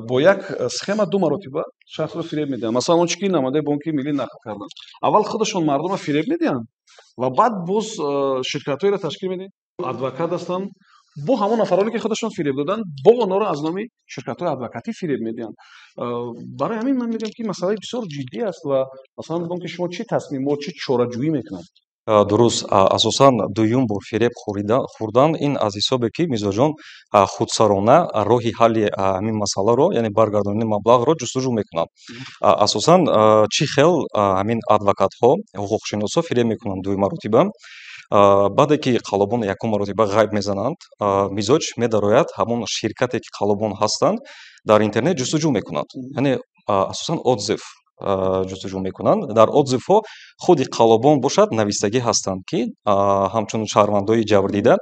бо як схема ду маротиба шахсро фиреб медиҳанд. Масалан он чӣ ки намояндаи бонки миллӣ нақл карданд. Аввал худашон мардумро фиреб медиҳанд ва баъд боз ширкатҳоеро ташкил медиҳанд. Адвокат ҳастанд, бо ҳамон нафароне ки худашон фиреб доданд, бо онҳоро аз номи ширкатҳои адвокатӣ фиреб медиҳанд. Барои ҳамин ман мегӯям ки масъалаи бисёр ҷиддӣ аст ва масалан бонки шумо чӣ таснимот, чӣ чораҷӯӣ мекунад? Дуруст, асосан дуюм бор фиреб хӯрдан ин аз ҳисобе ки мизоҷон худсарона роҳи ҳалли ҳамин масъаларо, яъне баргардонидани маблағро ҷустуҷӯ мекунанд. Асосан чӣ хел ҳамин адвокатҳо, ҳуқуқшиносо фиреб мекунанд дуюм маротиба. Баъде ки қалобон якум маротиба ғайб мезананд, мизоҷ медарояд ҳамон ширкате ки қалобон ҳастанд дар интернет ҷустуҷӯ мекунанд. Яъне асосан отзив ҷустуҷӯ мекунанд. Дар отзивҳо худи қалобон бошад навистагӣ ҳастанд ки ҳамчун шаҳрвандои ҷабрдида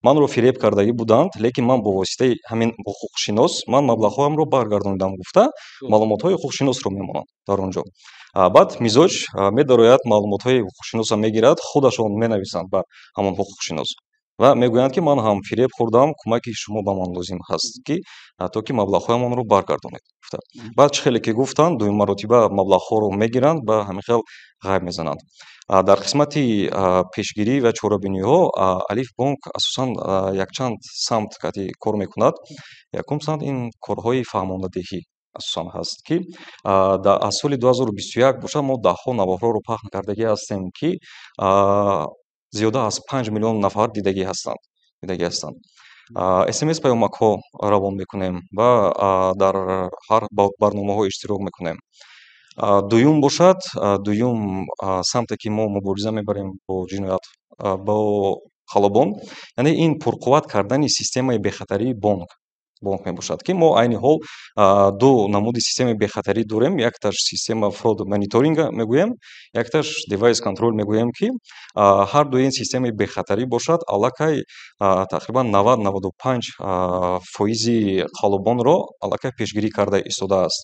манро фиреб кардаги буданд, лекин ман бо воситаи ҳамин ҳуқуқшинос ман маблағҳоямро баргардонидам гуфта маълумотҳои ҳуқуқшиносро мемонанд дар он ҷо. Баъд мизоҷ медарояд маълумотҳои ҳуқуқшиносро мегирад, худашон менависанд ба ҳамон ҳуқуқшинос ва мегӯянд ки ман ҳам фиреб хӯрдам, кӯмаки шумо ба ман лозим ҳаст ки то ки маблағҳоямонро баргардонед гуфта. Баъд чӣ хеле ки гуфтанд, дуюм маротиба маблағҳоро мегиранд ва ҳамин хел ғайб мезананд. Дар қисмати пешгирӣ ва чорабиниҳо Алиф бонк асосан якчанд самт кор мекунад. Якум самт ин корҳои фаҳмондадеҳӣ асосан ҳаст ки аз соли 2021 бошад мо даҳҳо наворҳоро пахн кардаги ҳастем ки зиёда аз 5 миллион нафар дидаги ҳастанд. SMS паёмакҳо равон мекунем ва дар ҳар барномаҳо иштирок мекунем. Дуюм бошад, дуюм самте ки мо мубориза мебарем бо ҷиноят, бо қалобон, яъне ин пурқувват кардани системаи бехатарии бонк мебошад ки мо айни ҳол ду намуди системаи бехатарӣ дорем. Якташ система fraud мониторинга мегӯем, якташ device control мегӯем ки ҳар дуи ин системаи бехатарӣ бошад, аллакай тақрибан 90-95% қалобонро аллакай пешгирӣ карда истодааст.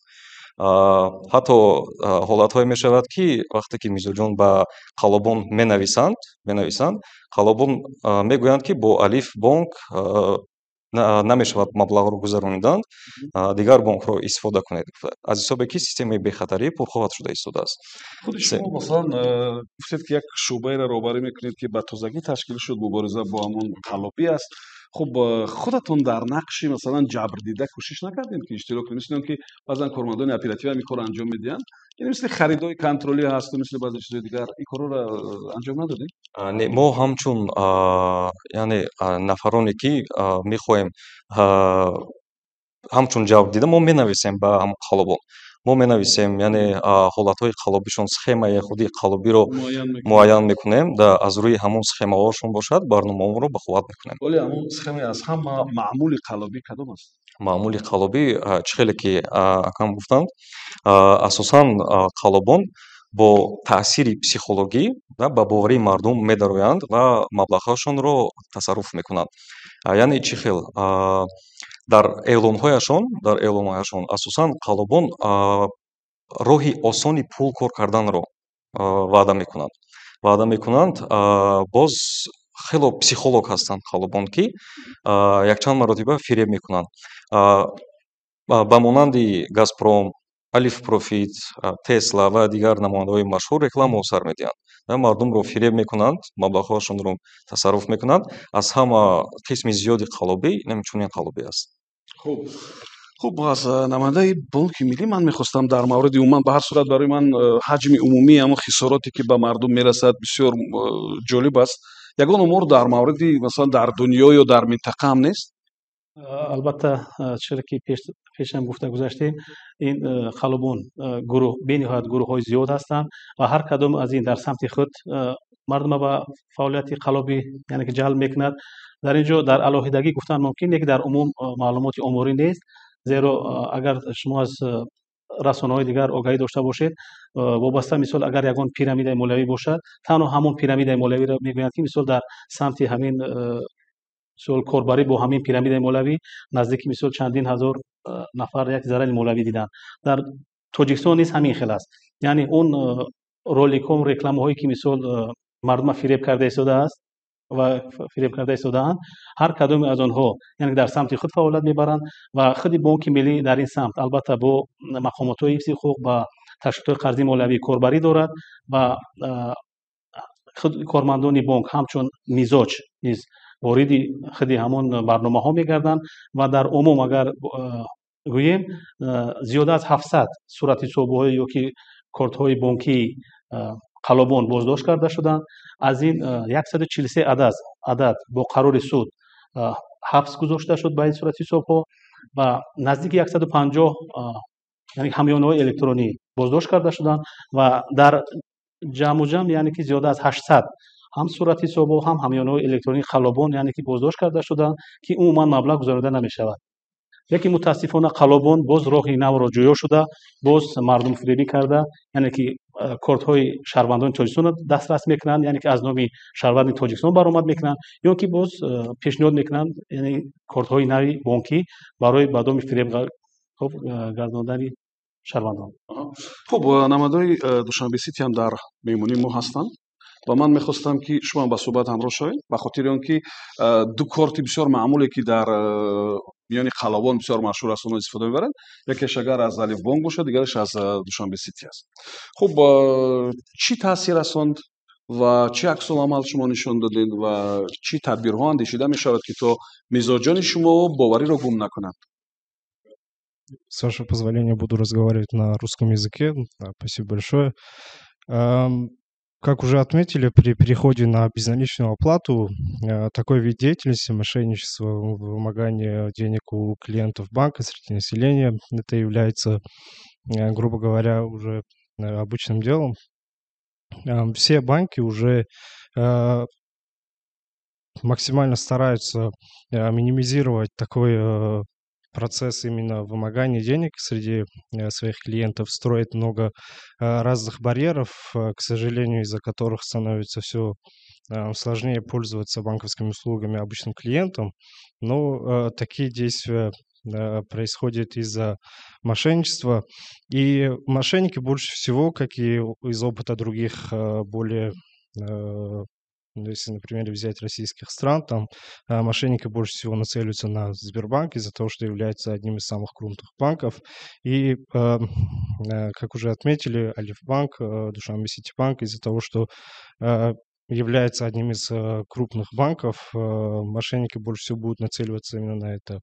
Ҳатто ҳолатҳое мешавад ки вақте ки мизоҷон ба қалобон менависанд, қалобон мегӯянд ки бо Алиф бонк намешавад маблағро гузарониданд, дигар бонкро истифода кунед. Аз ҳисобе ки системаи бехатарӣ пурқувват шуда истодааст. худи шумо масалан гуфтед ки як шӯъбаеро роҳбарӣ мекунед ки ба тозагӣ ташкил шуд, мубориза бо ҳамон қаллобӣ аст. Хуб худатон дар нақши масалан ҷабрдида кӯшиш накардем ки иштирок кунед? Мисли он ки баъзан кормандони оператива ҳамин корро анҷом медиҳанд, яъне мисли харидои контролӣ ҳасту, мисли баъзе чизои дигар, ин корҳоро анҷом надодем? Не, мо ҳамчун яъне нафароне ки мехоҳем ҳамчун ҷабрдида мо менависем ба ҳамон қалобон. Мо менависем, яъне ҳолатҳои қалобишон, схемаи худи қалобиро муайян мекунем, аз рӯи ҳамон схемаҳошон бошад барномаҳоро ба қувват мекунем. Оле ҳамон схемаи аз ҳама маъмули қаллобӣ кадом аст? Маъмули қаллобӣ чӣ хеле ки акам гуфтанд, асосан қаллобон бо таъсири психологӣ ва ба боварии мардум медароянд ва маблағҳояшонро тасарруф мекунанд. Яъне чӣ хел? Дар эълонҳояшон асосан қаллобон роҳи осони пул кор карданро ваъда мекунанд. Боз хело психолог ҳастанд қаллобон ки якчанд маротиба фиреб мекунанд. Ба монанди Газпром, Алиф Профит, Тесла ва дигар намояндаҳои машҳур рекламаҳо сар медиҳанд. Мардумро фиреб мекунанд, маблағҳояшонро тасарруф мекунанд. Аз ҳама қисми зиёди қаллобӣ чунин қаллобӣ аст. хуб аз намояндаи бонки миллӣ ман мехостам дар мавриди умуман, ба ҳар сурат барои ман ҳаҷми умумии ҳамон хисороте ки ба мардум мерасад бисёр ҷолиб аст. ягон умур дар мавриди масалан дар дунё ё дар минтақа ҳам нест? албатта чиро ки пешам гуфта гузаштем, ин қалобон гурӯҳ бениҳоят гурӯҳҳои зиёд ҳастанд ва ҳар кадом аз ин дар самти худ мардума ба фаъолияти қаллобӣ яъне ки ҷалб мекунад. дар ин ҷо дар алоҳидагӣ гуфтан мумкин, лекин дар умум маълумоти оморӣ нест. зеро агар шумо аз расонаҳои дигар огаҳӣ дошта бошед, вобаста мисол агар ягон пирамидаи молиявӣ бошад, танҳо ҳамон пирамидаи молиявиро мегӯянд ки мисол дар самти ҳамин мисол корбарӣ бо ҳамин пирамидаи молиявӣ наздики мисол чандин ҳазор нафар як зарари молиявӣ диданд. Дар тоҷикистон низ ҳамин хел аст. яъне он роликҳо рекламаҳое ки мисол мардума фиреб карда истодааст ва фиреб карда истодаанд, ҳар кадоме аз онҳо яъне дар самти худ фаъолият мебаранд ва худи бонки миллӣ дар ин самт албатта бо мақомотҳои ҳифзи ҳуқуқ ба ташкилотҳои қарзи молиявӣ корбарӣ дорад ва худ кормандони бонк ҳамчун мизоҷ низ вориди худи ҳамон барномаҳо мегарданд ва дар умум агар гӯем зиёда аз 700 суратҳисобҳои ёки кортҳои бонкии қалобон боздошт карда шуданд. аз ин 143 адад бо қарори суд ҳабс гузошта шуд ба ин суратҳисобҳо ва наздики 150 яъне ҳамёнаҳои электронӣ боздошт карда шуданд ва дар ҷамъу ҷамъ яъне ки зиёда аз 800 ҳам суратҳисобҳо ҳам ҳамёнаҳои электронии қалобон яъне ки боздошт карда шуданд ки умуман маблағ гузаронида намешавад. лекин мутаассифона қалобон боз роҳи навро ҷӯё шуда боз мардумфиребӣ карда яъне ки кортҳои шаҳрвандони тоҷикистон дастрас мекунанд, яъне ки аз номи шаҳрванди тоҷикистон баромад мекунанд ё ки боз пешниҳод мекунанд яъне кортҳои нави бонкӣ барои ба доми фиреб гардондани шаҳрвандон. хуб, намадҳои Душанбе Сити ҳам дар меҳмонии мо ҳастанд ва ман мехостам ки шумо ба суҳбат ҳамроҳ шавед, ба хотири он ки ду корти бисёр маъмуле ки дар миёни қалобон бисёр машҳур аст, онҳо истифода мебаранд. Якеш агар аз Алифбонк бошад, дигараш аз Душанбе Сити аст. хуб, чӣ таъсир расонд ва чӣ аксуламал шумо нишон додед ва чӣ тадбирҳо андешида мешавад ки то мизоҷони шумо бовариро гум накунанд? С вашего позволения буду разговаривать на русском языке. Спасибо большое. Как уже отметили, при переходе на безналичную оплату такой вид деятельности, мошенничество, вымогание денег у клиентов банка среди населения, это является, грубо говоря, уже обычным делом. Все банки уже максимально стараются минимизировать такой процесс именно вымогания денег среди своих клиентов, строит много разных барьеров, к сожалению, из-за которых становится все сложнее пользоваться банковскими услугами обычным клиентам. Но такие действия происходят из-за мошенничества. И мошенники больше всего, как и из опыта других более... Если, например, взять российских стран, там мошенники больше всего нацеливаются на Сбербанк из-за того, что является одним из самых крупных банков. И, как уже отметили, Альфбанк, Душанбе Ситибанк, из-за того, что является одним из крупных банков, мошенники больше всего будут нацеливаться именно на это.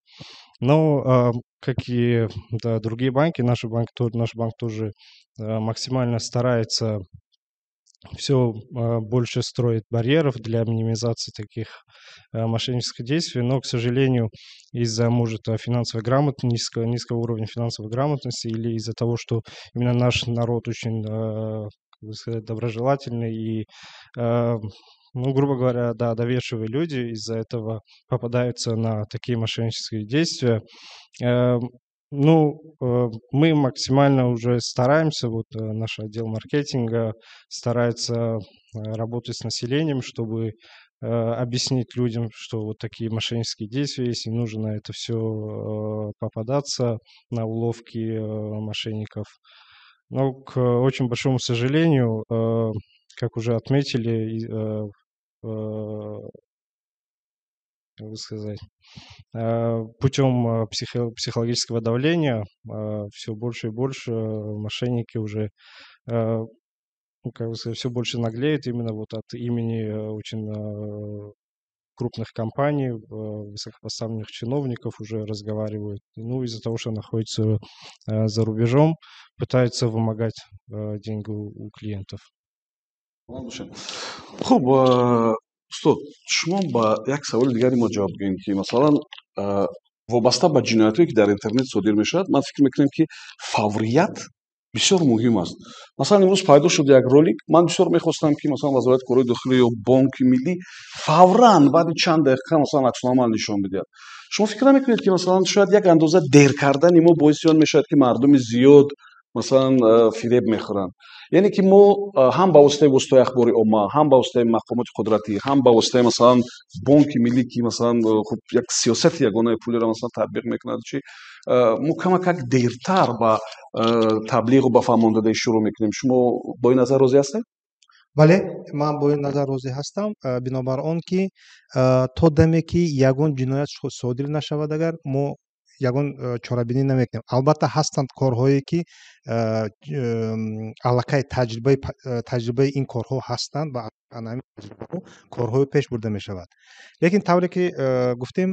Но, как и другие банки, наш банк тоже максимально старается все больше строит барьеров для минимизации таких мошеннических действий, но, к сожалению, из-за, может, финансовой грамотности, низкого уровня финансовой грамотности или из-за того, что именно наш народ очень, как бы сказать, доброжелательный и, ну, грубо говоря, да, доверчивые люди, из-за этого попадаются на такие мошеннические действия. Ну, мы максимально уже стараемся, вот наш отдел маркетинга старается работать с населением, чтобы объяснить людям, что вот такие мошеннические действия есть, и нужно на это все попадаться, на уловки мошенников. Но, к очень большому сожалению, как уже отметили, как бы сказать, путем психологического давления все больше и больше мошенники уже, как бы сказать, все больше наглеют именно вот от имени очень крупных компаний, высокопоставленных чиновников уже разговаривают. Ну, из-за того, что находятся за рубежом, пытаются вымогать деньги у клиентов. устод, шумо ба як саволи дигари мо ҷавоб диҳем ки масалан вобаста ба ҷиноятҳое ки дар интернет содир мешавад, ман фикр мекунам ки фаврият бисёр муҳим аст. Масалан имрӯз пайдо шуд як ролик, ман бисёр мехостам ки масалан вазорати корҳои дохилӣ ё бонки миллӣ фавран баъди чанд дақиқа масалан аксуламал нишон бидиҳад. шумо фикр намекунед ки масалан шояд як андоза дер кардани мо боиси он мешавад ки мардуми зиёд масалан фиреб мехӯранд? яъне ки мо ҳам ба воситаи воситаи ахбори умма, ҳам ба воситаи мақомоти қудратӣ, ҳам ба воситаи масалан бонки миллӣ ки масалан хуб як сиёсати ягонаи пулеро масалан татбиқ мекунад, чи мо камакак дертар ба таблиғу ба фаҳмондадӣ шурӯъ мекунем. Шумо бо ин назар розӣ ҳастед? бале, ман бо ин назар розӣ ҳастам, бинобар он ки то даме ки ягон ҷиноят содир нашавад, агар мо ягон чорабинӣ намекунем. Албатта ҳастанд корҳое ки аллакай таҷрибаи ин корҳо ҳастанд ва ҳамин таҷрибаҳо корҳои пеш бурда мешавад. Лекин тавре ки гуфтем,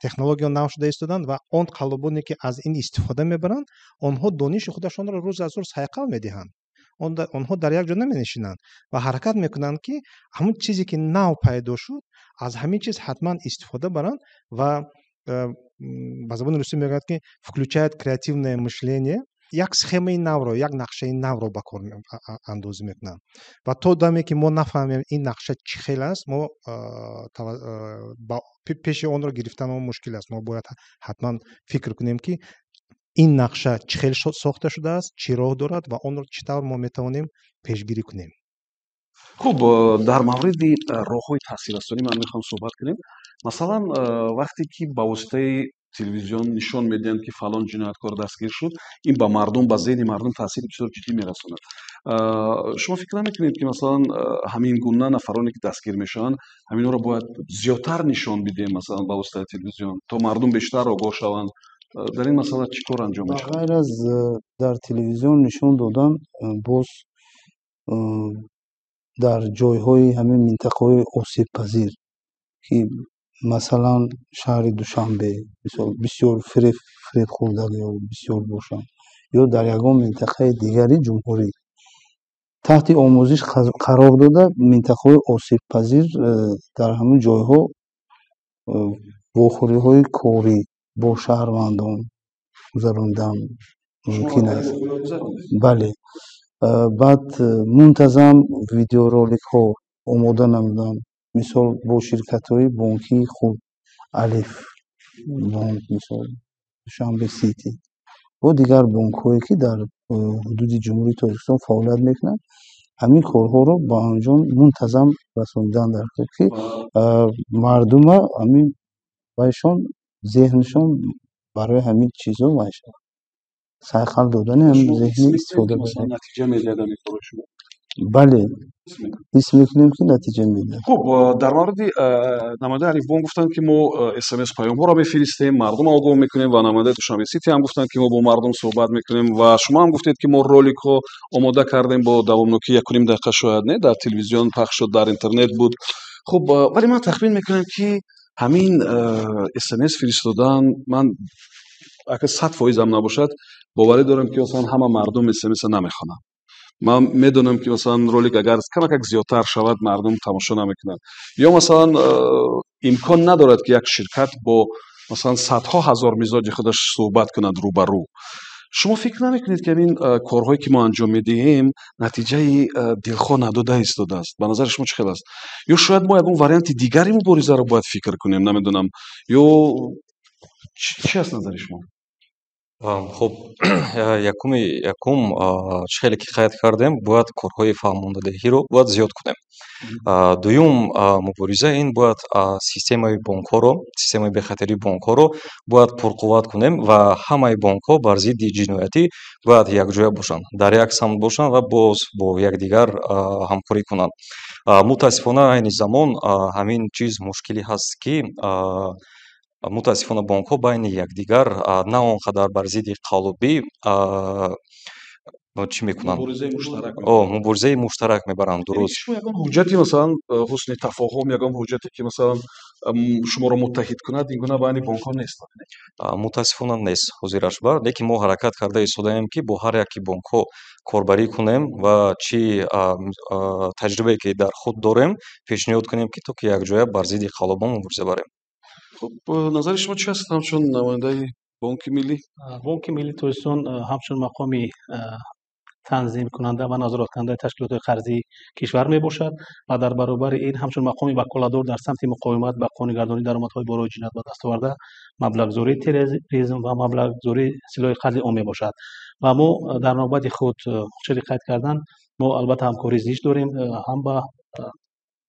технологияҳо нав шуда истоданд ва он қалбоне ки аз ин истифода мебаранд, онҳо дониши худашонро рӯз аз рӯз сайқал медиҳанд. онҳо дар як ҷо наменишинанд ва ҳаракат мекунанд ки ҳамон чизе ки нав пайдо шуд, аз ҳамин чиз ҳатман истифода баранд ва ба забони русӣ мегӯяд ки включает креативное мышление, як схемаи навро, як нақшаи навро ба кор андозӣ мекунанд. Ва то даме ки мо нафаҳмем ин нақша чӣ хел аст, мо пеши онро гирифтан мушкил аст. Мо бояд ҳатман фикр кунем ки ин нақша чӣ хел сохта шудааст, чӣ роҳ дорад ва онро чӣ тавр мо метавонем пешгирӣ кунем. хуб, дар мавриди роҳҳои таъсиррасонӣ ман мехоҳам суҳбат кунем. Масалан, вақте ки ба воситаи телевизион нишон медиҳанд ки фалон ҷинояткор дастгир шуд, ин ба мардум, ба зеҳни мардум таъсири бисёр ҷиддӣ мерасонад. шумо фикр намекунед ки масалан ҳамин гуна нафароне ки дастгир мешаванд, ҳаминҳоро бояд зиёдтар нишон бидем масалан ба воситаи телевизион, то мардум бештар огоҳ шаванд? дар ин масъала чӣ кор анҷом мешавад? ба ғайр аз дар телевизион нишон додан, боз дар ҷойҳои ҳамин минтақаҳои осебпазир ки масалан шаҳри Душанбе бисёр фиребхӯрдаги бисёр бошанд, ё дар ягон минтақаи дигари ҷумҳурӣ таҳти омӯзиш қарор дода, минтақаҳои осебпазир дар ҳамин ҷойҳо вохӯриҳои корӣ бо шаҳрвандон гузаронидан мумкин аст. Бале, баъд мунтазам видеороликҳо омода намуданд, мисол бо ширкатҳои бонкии худ, Алиф бонк, мисол Душанбе Сити ва дигар бонкҳое ки дар ҳудуди ҷумҳурии Тоҷикистон фаъолият мекунанд, ҳамин корҳоро ба анҷом мунтазам расонидан дар ки мардума ҳамин вайшон зеҳншон барои ҳамин чизҳо вай шавад. Сайқал додани ҳамин зеҳни истифода барад. натиҷа медиҳад ҳамин кори шумо? бале, ҳис мекунем ки натиҷа медиҳад. хуб, дар мавриди намоядаи Алифбон гуфтанд ки мо смс паёмҳоро мефиристем, мардум огоҳ мекунем ва намоядаи Душанбе Сити ҳам гуфтанд ки мо бо мардум суҳбат мекунем ва шумо ҳам гуфтед ки мо роликҳо омода кардем бо давомнокии 1 дақиқа шояд, не дар телевизион пахш шуд, дар интернет буд. хуб, вале ман тахмин мекунам ки ҳамин смс фиристодан, ман агар 100% набошад, боварӣ дорам ки масалан ҳама мардум смс намехонанд. ман медонам ки масалан ролик агар камакак зиёдтар шавад, мардум тамошо намекунад. ё масалан имкон надорад ки як ширкат бо масалан садҳо ҳазор мизоҷи худаш суҳбат кунад рӯ ба рӯ. шумо фикр намекунед ки ҳамин корҳое ки мо анҷом медиҳем натиҷаи дилхоҳ надода истодааст? ба назари шумо чӣ хел аст? ё шояд мо ягон варианти дигари муборизаро бояд фикр кунем, намедонам, ё чӣ аст назари шумо? хуб, якум чӣ хеле ки қайд кардем, бояд корҳои фаҳмондадеҳиро бояд зиёд кунем. Дуюм мубориза ин бояд системаи бонкҳоро, системаи бехатарии бонкҳоро бояд пурқувват кунем ва ҳамаи бонкҳо бар зидди ҷиноятӣ бояд якҷоя бошанд, дар як самт бошанд ва боз бо якдигар ҳамкорӣ кунанд. Мутаассифона айни замон ҳамин чиз мушкилӣ ҳаст ки мутаассифона бонкҳо байни якдигар на он қадар бар зидди қалубӣ чӣ мекунанд? Муборизаи муштарак мебаранд. Дуруст. ягон ҳуҷҷати масалан ҳусни тафоҳум, ягон ҳуҷҷате ки масалан шуморо муттаҳид кунад, ин гуна байни бонкҳо нест? Мутаассифона нест ҳозир ашбар, лекин мо ҳаракат карда истодаем ки бо ҳар яки бонкҳо корбарӣ кунем ва чӣ таҷрибае ки дар худ дорем пешниҳод кунем ки то ки якҷоя бар зидди қалубон мубориза барем. хуб, назари шумо чӣ аст ҳамчун намояндаи бонки миллӣ? бонки миллии Тоҷикистон ҳамчун мақоми танзимкунанда ва назораткунандаи ташкилотҳои қарзии кишвар мебошад ва дар баробари ин ҳамчун мақоми ваколадор дар самти муқовимат ба қонигардонии даромадҳои борои ҷиноят ба даст оварда маблағзории терроризм ва маблағзории силоҳи қатлӣ он мебошад. ва мо дар навбати худ хушери қайд кардан, мо албатта ҳамкории зишт дорем ҳам ба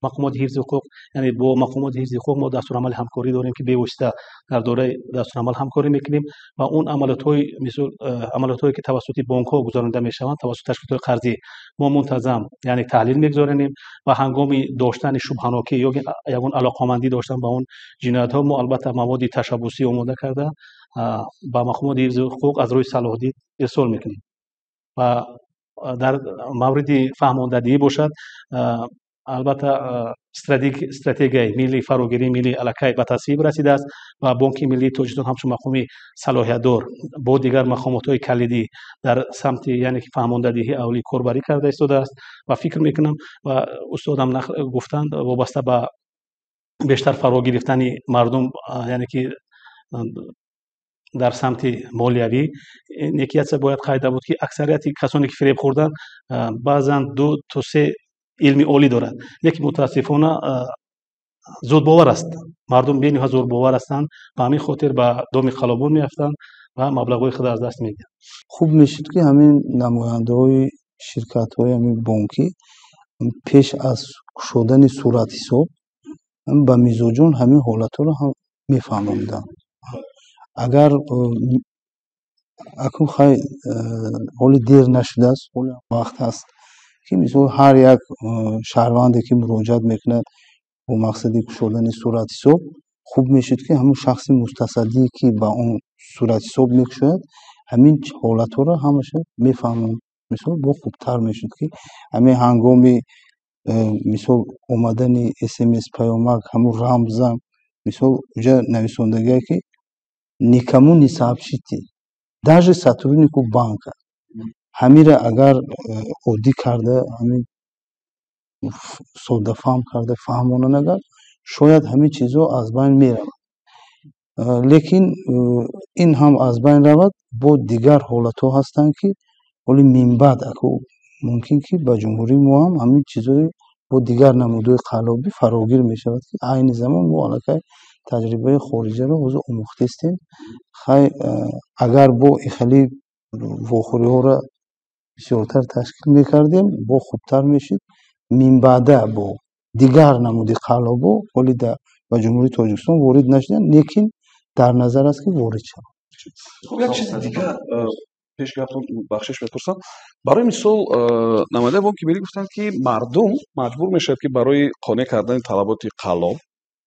мақомоти ҳифзи ҳуқуқ, яъне бо мақомоти ҳифзи ҳуқуқ мо дастурамали ҳамкорӣ дорем ки бевосита дар дораи дастурамал ҳамкорӣ мекунем ва он амалиётҳои мисол амалиётҳое ки тавассути бонкҳо гузаронида мешаванд тавассути ташкилотҳои қарзӣ мо мунтазам яъне таҳлил мегузаронем ва ҳангоми доштани шубҳанокӣ ё ягон алоқамандӣ доштан ба он ҷиноятҳо мо албатта маводи ташаббусӣ омода карда ба мақомоти ҳифзи ҳуқуқ аз рӯи салоҳдид ирсол мекунем ва дар мавриди фаҳмондадӣ бошад албатта стратегияи миллии фарогирии миллӣ аллакай ба тасвиб расидааст ва бонки миллии тоҷикистон ҳамчун мақоми салоҳиятдор бо дигар мақомотҳои калидӣ дар самти яъне ки фаҳмондадиҳии авлӣ корбарӣ карда истодааст ва фикр мекунам ва устодам гуфтанд вобаста ба бештар фаро гирифтани мардум яъне ки дар самти молиявӣ некияция бояд қайда буд ки аксарияти касоне ки фиреб хӯрданд баъзан 2 то 3 илми олӣ дорад лекин мутаассифона зудбовар аст мардум бениҳоят зудбовар ҳастанд ба ҳамин хотир ба доми қалобон меафтанд ва маблағҳои худ аз даст медиҳанд. хуб мешуд ки ҳамин намояндаҳои ширкатҳои ҳамин бонкӣ пеш аз кушодани суратҳисоб ба мизоҷон ҳамин ҳолатҳоро ҳам мефаҳмонданд. агар акун хай ҳоли дер нашудааст ҳоли вақт ҳаст ки мисол ҳар як шаҳрванде ки муроҷиат мекунад бо мақсади кушодани суратҳисоб хуб мешуд ки ҳамун шахси мустасаддие ки ба он суратҳисоб мекушояд ҳамин ҳолатҳоро ҳамаша мефаҳмонд. мисол бо хубтар мешуд ки ҳамин ҳангоми мисол омадани смс паёмак ҳамун рамзам мисол уҷа нависондагие ки никому не сообщите даже сотруднику банка ҳамира агар оддӣ карда ҳамин соддафаҳм карда фаҳмонанд агар шояд ҳамин чизҳо аз байн меравад. лекин ин ҳам аз байн равад бо дигар ҳолатҳо ҳастанд ки ҳоли минбаъд мумкин ки ба ҷумҳурии мо ҳам ҳамин чизҳои бо дигар намудҳои қаллобӣ фарогир мешавад ки айни замон мо аллакай таҷрибаи хориҷаро ҳозир омӯхтистем. хай агар бо ихали вохӯриҳоро бисёртар ташкил мекардем бо хубтар мешуд минбаъда бо дигар намуди қаллобҳо ҳоли ба ҷумҳурии тоҷикистон ворид нашуданд лекин дар назар аст ки ворид шаванд. хуб як чизи дигар пеш гапро бахшиш мепурсам. барои мисол намояндаи бонки миллӣ гуфтанд ки мардум маҷбур мешавад ки барои қонеъ кардани талаботи қаллоб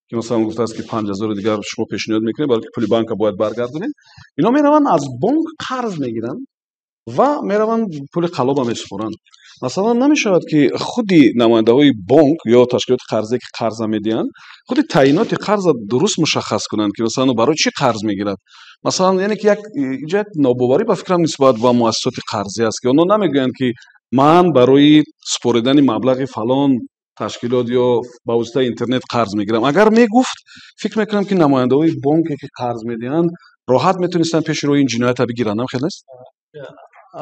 ки масалан гуфтааст ки 5000 дигар шумо пешниҳод мекунед барои ки пули банка бояд баргардонед ино мераванд аз бонк қарз мегиранд ва мераванд пули қаллоба месупоранд. масалан намешавад ки худи намояндаҳои бонк ё ташкилоти қарзе ки қарза медиҳанд худи таъиноти қарза дуруст мушаххас кунанд ки масалан барои чӣ қарз мегирад. масалан яъне ки инҷа як нобоварӣ ба фикрам нисбат ба муассисоти қарзӣ аст ки онҳо намегӯянд ки ман барои супоридани маблағи фалон ташкилот ё ба воситаи интернет қарз мегирам. агар мегуфт фикр мекунам ки намояндаҳои бонке ки қарз медиҳанд роҳат метавонистанд пеши роҳи ин ҷиноята бигиранд. ам хеле аст.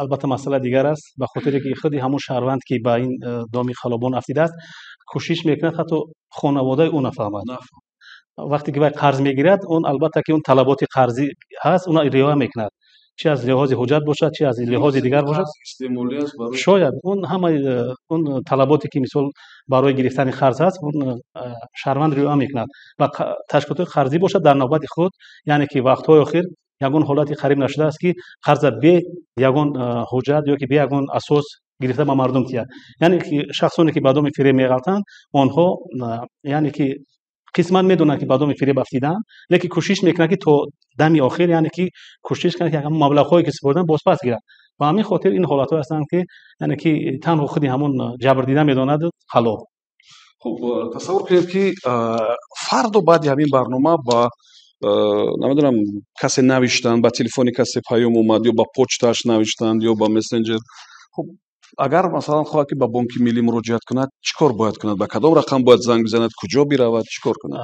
албатта масъала дигар аст ба хотире ки худи ҳамон шаҳрванд ки ба ин доми қалобон афтидааст кӯшиш мекунад ҳатто хонаводаи ӯ нафаҳмад. вақте ки вай қарз мегирад он албатта ки он талаботи қарзӣ ҳаст уна риоя мекунад чи аз лиҳози ҳуҷҷат бошад чи аз лиҳози дигар бошад шояд он ҳамаи он талаботе ки мисол барои гирифтани қарз ҳаст он шаҳрванд риоя мекунад ва ташкилоти қарзӣ бошад дар навбати худ яъне ки вақтҳои охир ягон ҳолати қариб нашудааст ки қарза бе ягон ҳуҷҷат ё ки бе ягон асос гирифта ба мардум тиҳад. яъне ки шахсоне ки ба доми фиреб меғалтанд онҳо яъне ки қисман медонанд ки ба доми фиреб афтидаанд лекин кӯшиш мекунанд ки то дами охир яъне ки кӯшиш кунанд ки маблағҳое ки супориданд бозпас гиранд. ба ҳамин хотир ин ҳолатҳое ҳастанд ки яъне ки танҳо худи ҳамон ҷабрдида медонад қалоб. хуб тасаввур кунед ки фарду баъди ҳамин барнома ба намедонам касе навиштанд ба телефони касе паём омад ё ба почтааш навиштанд ё ба мессенҷер. хуб агар масалан хоҳад ки ба бонки миллӣ муроҷиат кунад чӣ кор бояд кунад? ба кадом рақам бояд занг бизанад? куҷо биравад? чӣ кор кунад?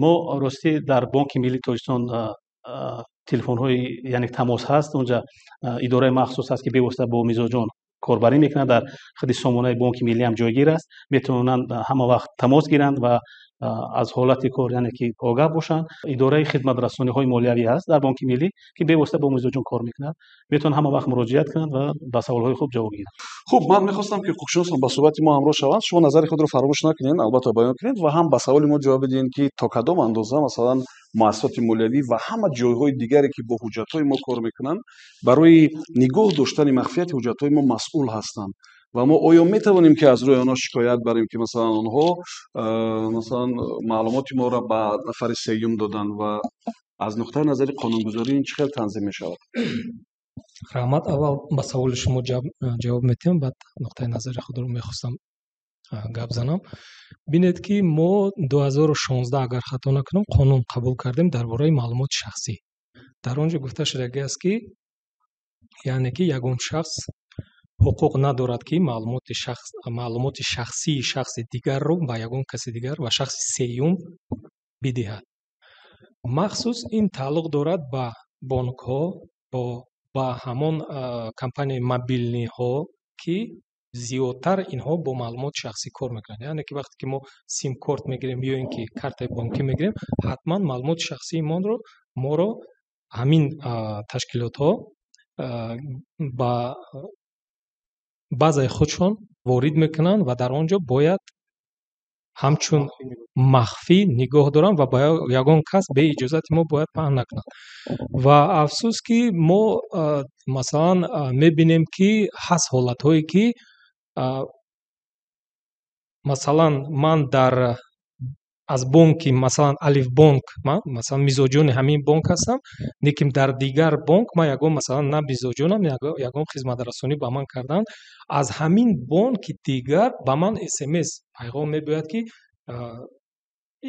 мо ростӣ дар бонки миллии тоҷикистон телефонҳои яъне тамос ҳаст. онҷа идораи махсус ҳаст ки бевосита бо мизоҷон корбарӣ мекунад. дар худи сомонаи бонки миллӣ ҳам ҷойгир аст. метавонанд ҳама вақт тамос гиранд ва аз ҳолати кор яъне ки огаҳ бошанд. идораи хидматрасониҳои молиявӣ ҳаст дар бонки миллӣ ки бевосита бо мизоҷон кор мекунад, метавонанд ҳама вақт муроҷиат кунанд ва ба саволҳои худ ҷавоб гиранд. хуб, ман мехостам ки ҳуқуқшиносон ба суҳбати мо ҳамроҳ шаванд. Шумо назари худро фаромӯш накунед, албатта баён кунед ва ҳам ба саволи мо ҷавоб бидиҳед ки то кадом андоза масалан муассисоти молиявӣ ва ҳама ҷойҳои дигаре ки бо ҳуҷҷатҳои мо кор мекунанд барои нигоҳ доштани махфияти ҳуҷҷатҳои мо масъул ҳастанд ва мо оё метавонем ки аз рӯи онҳо шикоят барем ки масалан онҳо масалан маълумоти моро ба нафари сеюм доданд ва аз нуқтаи назари қонунгузорӣ ин чӣ хел танзим мешавад? раҳмат. аввал ба саволи шумо ҷавоб медиҳам, баъд нуқтаи назари худро мехостам гап занам. бинед ки мо 2016 агар хато накунам қонун қабул кардем дар бораи маълумоти шахсӣ. дар он ҷо гуфта шудагиаст ки яъне ки ягон шахс ҳуқуқ надорад ки маълумоти шахсии шахси дигарро ба ягон каси дигар ва шахси сеюм бидиҳад. махсус ин тааллуқ дорад ба бонкҳо, ба ҳамон компанияи мобилниҳо ки зиёдтар инҳо бо маълумоти шахсӣ кор мекунанд. яъне ки вақте ки мо сим-корт мегирем ё ин ки картаи бонкӣ мегирем, ҳатман маълумоти шахсии моро ҳамин ташкилотҳо ба базаи худшон ворид мекунанд ва дар он ҷо бояд ҳамчун махфӣ нигоҳ доранд ва ба ягон кас бе иҷозати мо бояд паҳн накунанд. ва афсус ки мо масалан мебинем ки ҳаст ҳолатҳое ки масалан ман аз бонки масалан Алифбонк масалан мизоҷони ҳамин бонк ҳастам, лекин дар дигар бонк ман ягон масалан на мизоҷонам, ягон хизматрасонӣ ба ман карданд. аз ҳамин бонки дигар ба ман смс пайғом мебояд ки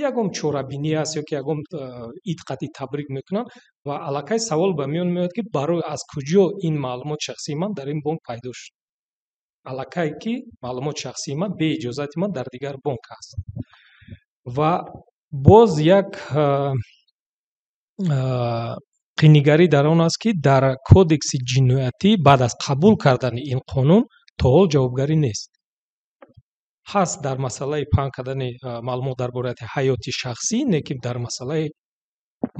ягон чорабинӣ аст ё ки ягон идқати табрик мекунанд ва аллакай савол ба миён меояд ки барои аз куҷо ин маълумоти шахсии ман дар ин бонк пайдо шуд. аллакай ки маълумоти шахсии ман бе иҷозати ман дар дигар бонк аст. ва боз як қинигарӣ дар он аст ки дар кодекси ҷиноятӣ баъд аз қабул кардани ин қонун то ҳол ҷавобгарӣ нест. ҳаст дар масъалаи паҳн кардани маълумот дар бораи ҳаёти шахсӣ, лекин дар масъалаи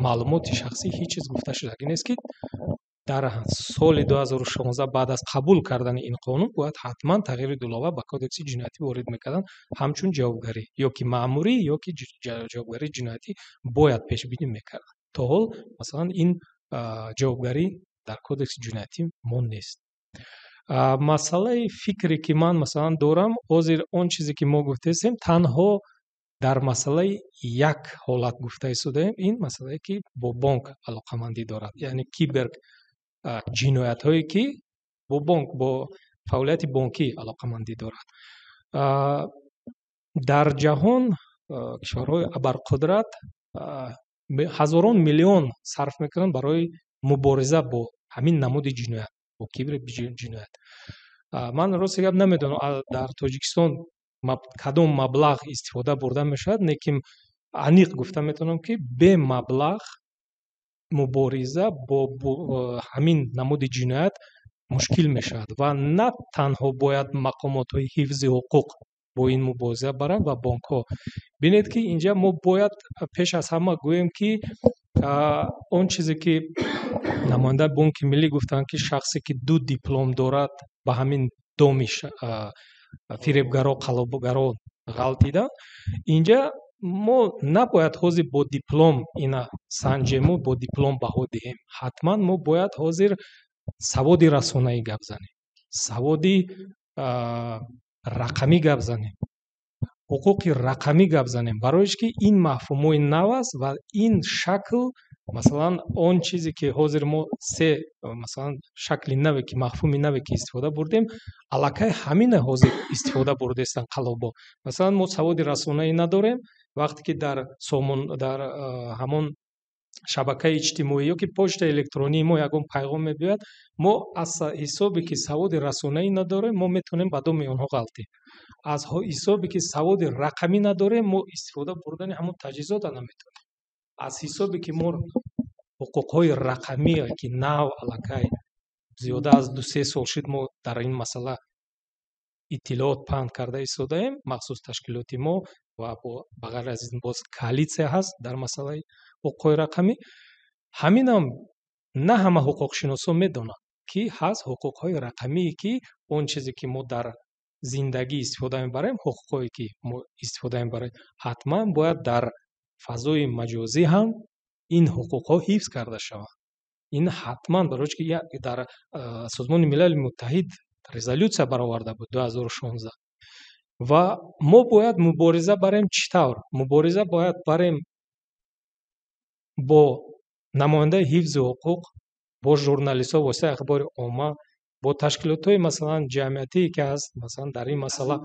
маълумоти шахсӣ ҳеҷ чиз гуфта шудагӣ нест ки дар соли 2016 баъд аз қабул кардани ин қонун бояд ҳатман тағйири дулова ба кодекси ҷиноятӣ ворид мекарданд ҳамчун ҷавобгарӣ ё ки маъмурӣ ё ки ҷавобгарии ҷиноятӣ бояд пешбинӣ мекарданд. то ҳол масалан ин ҷавобгарӣ дар кодекси ҷиноятӣ мон нест. масъалаи фикре ки ман масалан дорам, ҳозир он чизе ки мо гуфтаистем танҳо дар масъалаи як ҳолат гуфта истодаем, ин масъалае ки бо бонк алоқамандӣ дорад, яъне кибер ҷиноятҳое ки бо бонк бо фаъолияти бонкӣ алоқамандӣ дорад. дар ҷаҳон кишварҳои абарқудрат ҳазорон миллион сарф мекунанд барои мубориза бо ҳамин намуди ҷиноят, бо кибри ҷиноят. ман рости гап намедонам дар Тоҷикистон кадом маблағ истифода бурда мешавад, лекин аниқ гуфта метавонам ки бе маблағ мубориза бо ҳамин намуди ҷиноят мушкил мешавад ва на танҳо бояд мақомотҳои ҳифзи ҳуқуқ бо ин мубориза баранд ва бонкҳо. бинед ки инҷа мо бояд пеш аз ҳама гӯем ки он чизе ки намояндаи бонки миллӣ гуфтанд ки шахсе ки 2 диплом дорад ба ҳамин доми фиребгаро қалбгаро ғалтида, инҷа мо набояд ҳозир бо диплом ина санҷему бо диплом баҳо диҳем. ҳатман мо бояд ҳозир саводи расонаӣ гап занем, саводи рақамӣ гап занем, ҳуқуқи рақамӣ гап занем, барояш ки ин мафҳумои нав аст ва ин шакл масалан он чизе ки ҳозир мо масалан шакли наве ки мафҳуми наве ки истифода бурдем, аллакай ҳамина ҳозир истифода бурдаистанд қалобо. масалан мо саводи расонаӣ надорем, вақте ки дар ҳамон шабакаи иҷтимоӣ ё ки почтаи электронии мо ягон пайғом мебиёяд, мо аз ҳисобе ки саводи расонаӣ надорем, мо метавонем ба доми онҳо ғалтем. аз ҳисобе ки саводи рақамӣ надорем, мо истифода бурдани ҳамон таҷҳизота наметавонем. аз ҳисобе ки мо ҳуқуқҳои рақамие ки нав аллакай зиёда аз 2-3 сол шуд мо дар ин масъала иттилоот паҳн карда истодаем. махсус ташкилоти мо ва ба ғайр аз ин боз коалитсия ҳаст дар масъалаи ҳуқуқҳои рақамӣ. ҳаминам на ҳама ҳуқуқшиносон медонанд ки ҳаст ҳуқуқҳои рақамие ки он чизе ки мо дар зиндагӣ истифода мебарем, ҳуқуқҳое ки мо истифода мебарем, ҳатман бояд дар фазои маҷозӣ ҳам ин ҳуқуқҳо ҳифз карда шаванд. ин ҳатман барои ки дар Созмони Милали Муттаҳид резолюция бароварда буд 2016 ва мо бояд мубориза барем. чӣ тавр мубориза бояд барем? бо намояндаи ҳифзи ҳуқуқ, бо журналистҳо, воситаи ахбори omma, бо ташкилотҳои масалан ҷамъиятие ки ҳаст, масалан дар ин масъала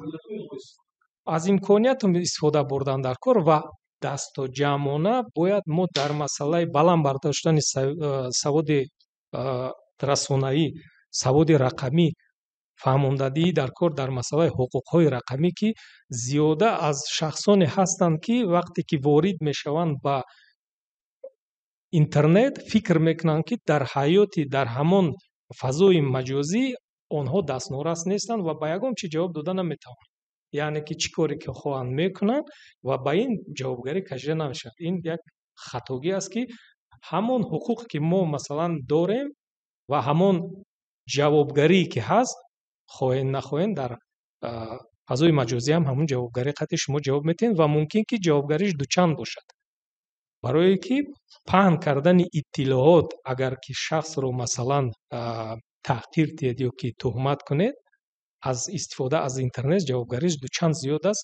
аз имкониятам истифода бурдан дар кор ва дастоҷамъона бояд мо дар масъалаи баланд бардоштани саводи расонаӣ, саводи рақамӣ, фаҳмондадии дар кор дар масъалаи ҳуқуқҳои рақамӣ ки зиёда аз шахсоне ҳастанд ки вақте ки ворид мешаванд ба интернет фикр мекунанд ки дар ҳаёти дар ҳамон фазои маҷозӣ онҳо дастнорас нестанд ва ба ягон чиз ҷавоб дода наметавонанд. яъне ки чӣ коре ки хоҳанд мекунанд ва ба ин ҷавобгарӣ кашида намешавад. ин як хатогӣ аст ки ҳамон ҳуқуқе ки мо масалан дорем ва ҳамон ҷавобгарие ки ҳаст, хоҳем нахоҳем дар фазои маҷозӣ ҳам ҳамон ҷавобгарӣ қатъи шумо ҷавоб метиҳед ва мумкин ки ҷавобгариш дучанд бошад. барое ки паҳн кардани иттилоот агар ки шахсро масалан таҳқир диҳед ё ки тӯҳмат кунед, аз истифода аз интернет ҷавобгариш дучанд зиёд аст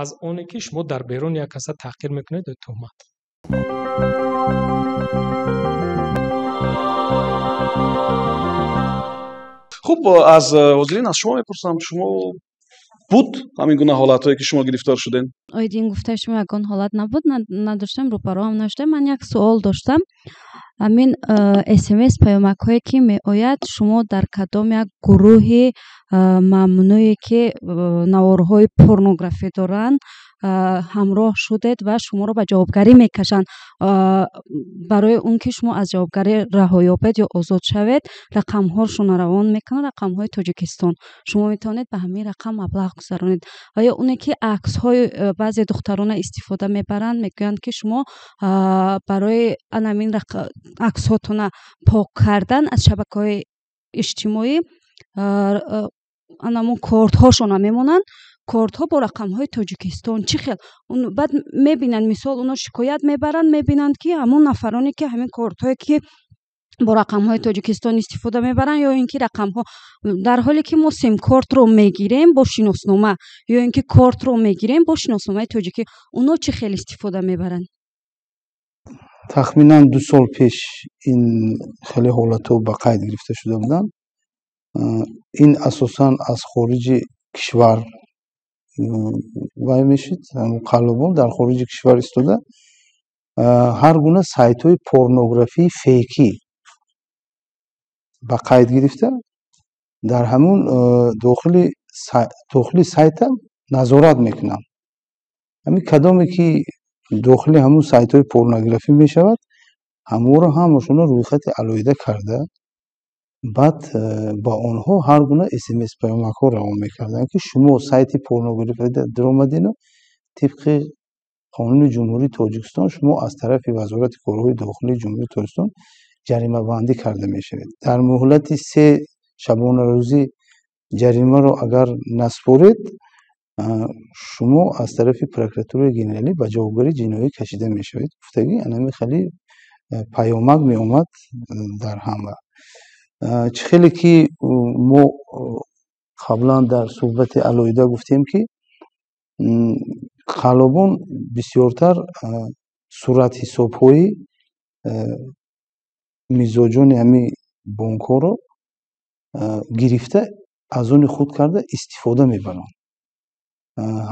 аз оне ки шумо дар берун як каса таҳқир мекунед ё тӯҳмат. хуб, аз ҳозирин аз шумо мепурсам, шумо буд ҳамин гуна ҳолатҳое ки шумо гирифтор шудем? Оидин гуфта шумо ягон ҳолат набуд, надоштам, рӯпароам наштам. Ман як суол доштам. ҳамин смс паёмакҳое ки меояд, шумо дар кадом як гурӯҳи мамнӯе ки наворҳои порнографӣ доранд ҳамроҳ шудед ва шуморо ба ҷавобгарӣ мекашанд. барои он ки шумо аз ҷавобгарӣ раҳо ёбед ё озод шавед, рақамҳошонро равон мекунанд, рақамҳои Тоҷикистон. шумо метавонед ба ҳамин рақам маблағ гузаронед. оё оне ки аксҳои баъзе духтарона истифода мебаранд, мегӯянд ки шумо барои анамин аксҳотона пок кардан аз шабакаҳои иҷтимоӣ анамун кортҳошона мемонанд, кортҳо бо рақамҳои Тоҷикистон. чӣ хел баъд мебинанд, мисол оно шикоят мебаранд, мебинанд ки ҳамон нафароне ки ҳамин кортҳое ки бо рақамҳои Тоҷикистон истифода мебаранд ё ин ки рақамҳо, дар ҳоле ки мо сим-кортро мегирем бо шиноснома ё ин ки кортро мегирем бо шиносномаи тоҷикӣ, оно чӣ хел истифода мебаранд? тахминан 2 сол пеш ин хеле ҳолатҳо ба қайд гирифта шуда буданд. ин асосан аз хориҷи кишвар вай мешид. қалобон дар хориҷи кишвар истода ҳар гуна сайтҳои порнографии фейкӣ ба қайд гирифта дар ҳамун дохили сайтам назорат мекунанд. ҳамин кадоме ки дохили ҳамун сайтҳои порнографӣ мешавад, ҳамонро ҳамашона рӯйхати алоҳида карда баъд ба онҳо ҳар гуна смс паёмакҳо равон мекарданд ки шумо сайти порнография даромадино, тибқи қонуни ҷумҳурии Тоҷикистон шумо аз тарафи вазорати корҳои дохилии ҷумҳурии Тоҷикистон ҷаримабандӣ карда мешавед. дар муҳлати 3 шабонарӯзӣ ҷаримаро агар наспоред, шумо аз тарафи прокуратураи генералӣ ба ҷавобгарии ҷиноӣ кашида мешавед. гуфтагӣ анами хеле паёмак меомад дар ҳама. чӣ хеле ки мо қаблан дар суҳбати алоҳида гуфтем ки қалобон бисёртар суратҳисобҳои мизоҷони ҳамин бонкҳоро гирифта аз они худ карда истифода мебаранд.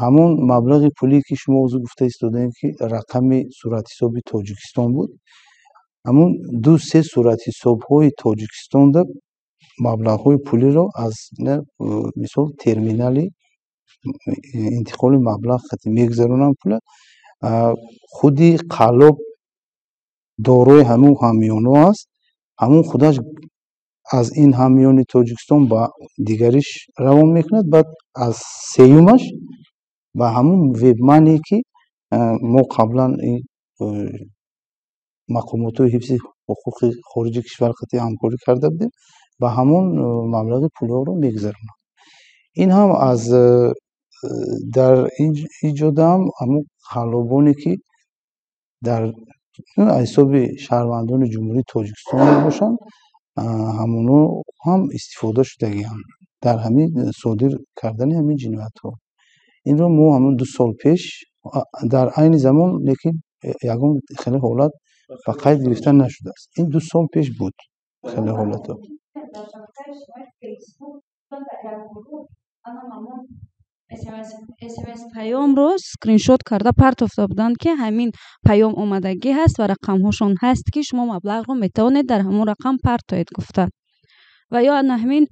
ҳамон маблағи пуле ки шумо ҳозир гуфта истодаем ки рақами суратҳисоби Тоҷикистон буд, ҳамон 2-3 суратҳисобҳои Тоҷикистонда маблағҳои пулеро аз мисол терминали интиқоли маблағ мегзаронанд пула, худи қалоб дорои ҳамон ҳамёнҳо аст, ҳамон худаш аз ин ҳамёни Тоҷикистон ба дигариш равон мекунад, баъд аз сеюмаш ба ҳамун вебмане ки мо қаблан мақомотҳои ҳифзи ҳуқуқи хориҷи кишвар қатъи ҳамкорӣ карда будем, ба ҳамон маблағи пулҳоро мегузаронад. ин ҳам аз дар иҷода ҳамун қалобоне ки дар ҳисоби шаҳрвандони ҷумҳурии Тоҷикистон мебошанд, ҳамоно ҳам истифода шудагианд дар ҳамин содир кардани ҳамин ҷиноятҳо. инро мо ҳамон 2 сол пеш дар айни замон, лекин ягон хеле ҳолат ба қайд гирифта нашудааст. ин 2 сол пеш буд хеле ҳолатҳо. смс паёмро скриншот карда партофта буданд ки ҳамин паём омадагӣ ҳаст ва рақамҳошон ҳаст ки шумо маблағро метавонед дар ҳамон рақам партоед гуфта. ва ё ҳамин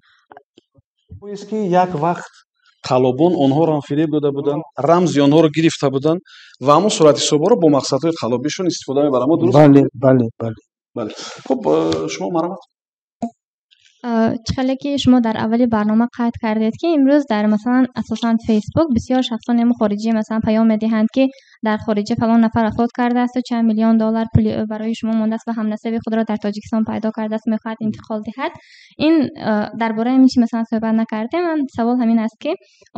боист ки як вақт қалобон онҳоро ҳам фиреб дода буданд, рамзи онҳоро гирифта буданд ва ҳамон суратҳисобҳоро бо мақсадҳои қалобишон истифода мебаранд. Дуруст? бале. хуб, шумо марҳамат. чихеле ки шумо дар аввали барнома қайд кардед ки имрӯз дар масалан асосан фейсбук бисёр шахсони хориҷӣ масалан паём медиҳанд ки дар хориҷа фалон нафар вафот кардааст, чанд миллион доллар пули барои шумо мондааст ва ҳамнасаби худро дар Тоҷикистон пайдо кардааст, мехоҳад интиқол диҳад. ин дар бораи ин чӣ масалан суҳбат накардем. савол ҳамин аст ки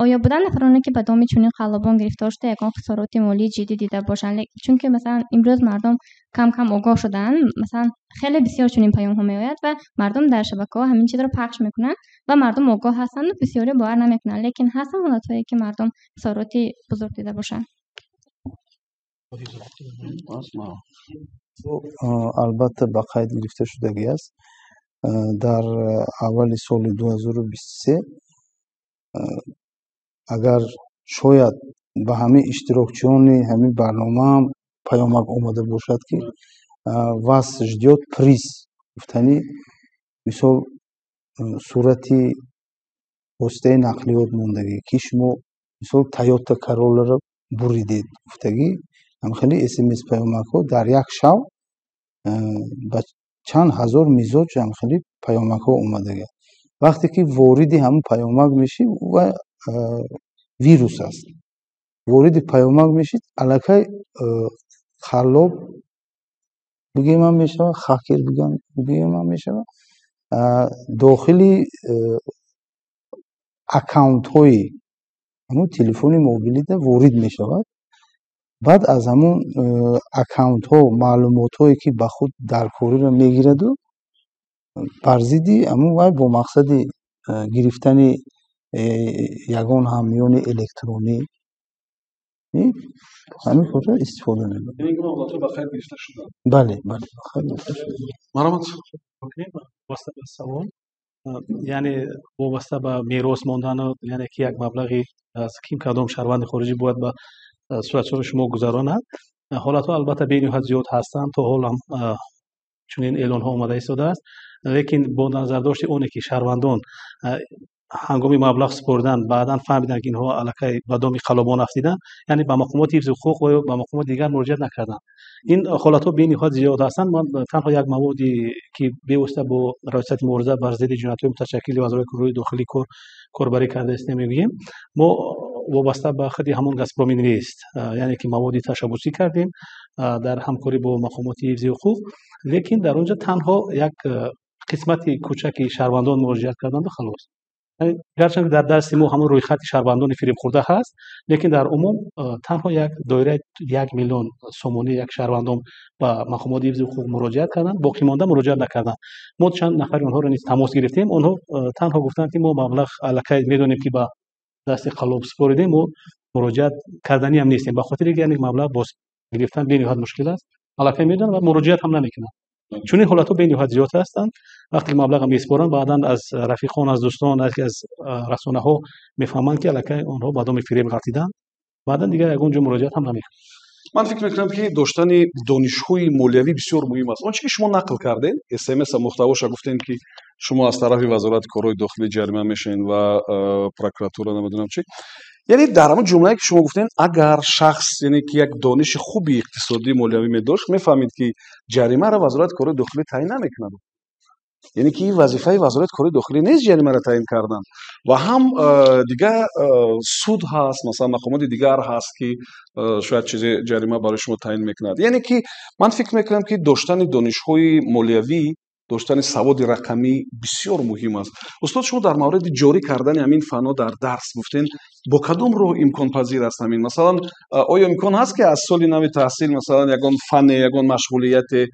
оё буданд нафароне ки ба доми чунин қалобон гирифтор шуда ягон хисороти молии ҷиддӣ дида бошанд, чунки масалан имрӯз мардум кам огоҳ шудаанд. масалан хеле бисёр чунин паёмҳо меояд ва мардум дар шабакаҳо ҳамин чизро пахш мекунанд ва мардум огоҳ ҳастанду бисёре бовар намекунанд, лекин ҳастанд ҳолатҳое ки мардум хисороти бузург дида бошанд. албатта ба қайд гирифта шудагӣ аст. дар аввали соли 2023 агар шояд ба ҳамаи иштирокчиёни ҳамин барнома ҳам паёмак омада бошад ки вас ждёт приз, гуфтани мисол сурати воситаи нақлиёт мондагӣ ки шумо мисол Toyota Corolla-ро буридед, гуфтагӣ ҳамхеле смс паёмакҳо дар як шав ба чанд ҳазор мизоҷ ҳамхеле паёмакҳо омадаги. вақте ки вориди ҳамун паёмак мешӣ ва вирус аст, вориди паёмак мешид, аллакай қаллоб бигӯем ҳам мешавад, хакер бигӯем ҳам мешавад, дохили аккаунтҳои ҳамун телефони мобилида ворид мешавад. баъд аз ҳамун аккаунтҳо маълумотҳое ки ба худ даркориро мегираду бар зидди ҳамун вай бо мақсади гирифтани ягон ҳамёни электронӣ ҳамин кора истифода мебарад. бале, ба қайд гирифта шуд. марҳамат. вобаста ба савол, яъне вобаста ба мерос мондану яъне ки як маблағи аз ким кадом шаҳрванди хориҷӣ бояд ба суратшори шумо гузаронад. ҳолатҳо албатта бениҳоят зиёд ҳастанд. то ҳол ҳам чунин эълонҳо омада истодааст, лекин бо назардошти оне ки шаҳрвандон ҳангоми маблағ супордан баъдан фаҳмиданд ки инҳо аллакай ба доми қалобон афтиданд, яъне ба мақомоти ҳифзи ҳуқуқ ва ё ба мақомоти дигар муроҷиат накарданд. ин ҳолатҳо бениҳоят зиёд ҳастанд. ман танҳо як маводи ки бевосита бо раёсати мубориза бар зидди ҷиноятҳои муташаккили вазорати кӯҳҳои дохилӣ корбарӣ карда истем мегӯем. мо вобаста ба ходи ҳамон Газпром Инвест яъне ки маводи ташаббусӣ кардем дар ҳамкорӣ бо мақомоти ҳифзи ҳуқуқ, лекин дар он ҷо танҳо як қисмати кӯчаки шаҳрвандон муроҷиат карданду халос. гарчанде дар дасти мо ҳамон рӯйхати шаҳрвандони фиребхӯрда ҳаст, лекин дар умум танҳо як доираи 1 миллион сомонӣ як шаҳрвандон ба мақомоти ҳифзи ҳуқуқ муроҷиат карданд, боқӣ монда муроҷиат накарданд. мо чанд нафари онҳоро низ тамос гирифтем. онҳо танҳо гуфтанд ки мо маблағ аллакай медонем ки ба дасти қалоб супоридем, мо муроҷиат кардани ҳам нестем, ба хотире ки яъне маблағ боз гирифтан бениҳоят мушкил аст. аллакай медонанд ва муроҷиат ҳам намекунанд. чунин ҳолатҳо бениҳоят зиёд ҳастанд. вақте маблағ меспоранд, баъдан аз рафиқон, аз дӯстон, аз расонаҳо мефаҳманд ки аллакай онҳо ба доми фиреб ғалтиданд, баъдан дигар ягон ҷо муроҷиат ҳам намекунанд. ман фикр мекунам ки доштани донишҳои молиявӣ бисёр муҳим аст. он чи ки шумо нақл кардед, смс муҳтавоша гуфтем ки шумо аз тарафи вазорати корҳои дохилӣ ҷарима мешавед ва прокуратура намедонам чӣ. яъне дар ҳамон ҷумлае ки шумо гуфтед, агар шахс яъне ки як дониши хуби иқтисодӣ молиявӣ медошт, мефаҳмид ки ҷаримаро вазорати корҳои дохилӣ таъин намекунад. یعنی که این وظیفه وزارت کار داخلی نیست جریمه را تعیین کردن و هم دیگه سود هست مثلا مقامات دیگر هست که شاید چیز جریمه برای شما تعیین میکند. یعنی که من فکر میکنم که داشتن دانش‌های مالیوی داشتن سواد رقمی بسیار مهم است. استاد شما در مورد جاری کردن همین فنا در درس گفتین با کدام راه امکان پذیر است همین؟ مثلا آیا امکان هست که از سال نو تحصیل مثلا یگان فن یگان مشغولیت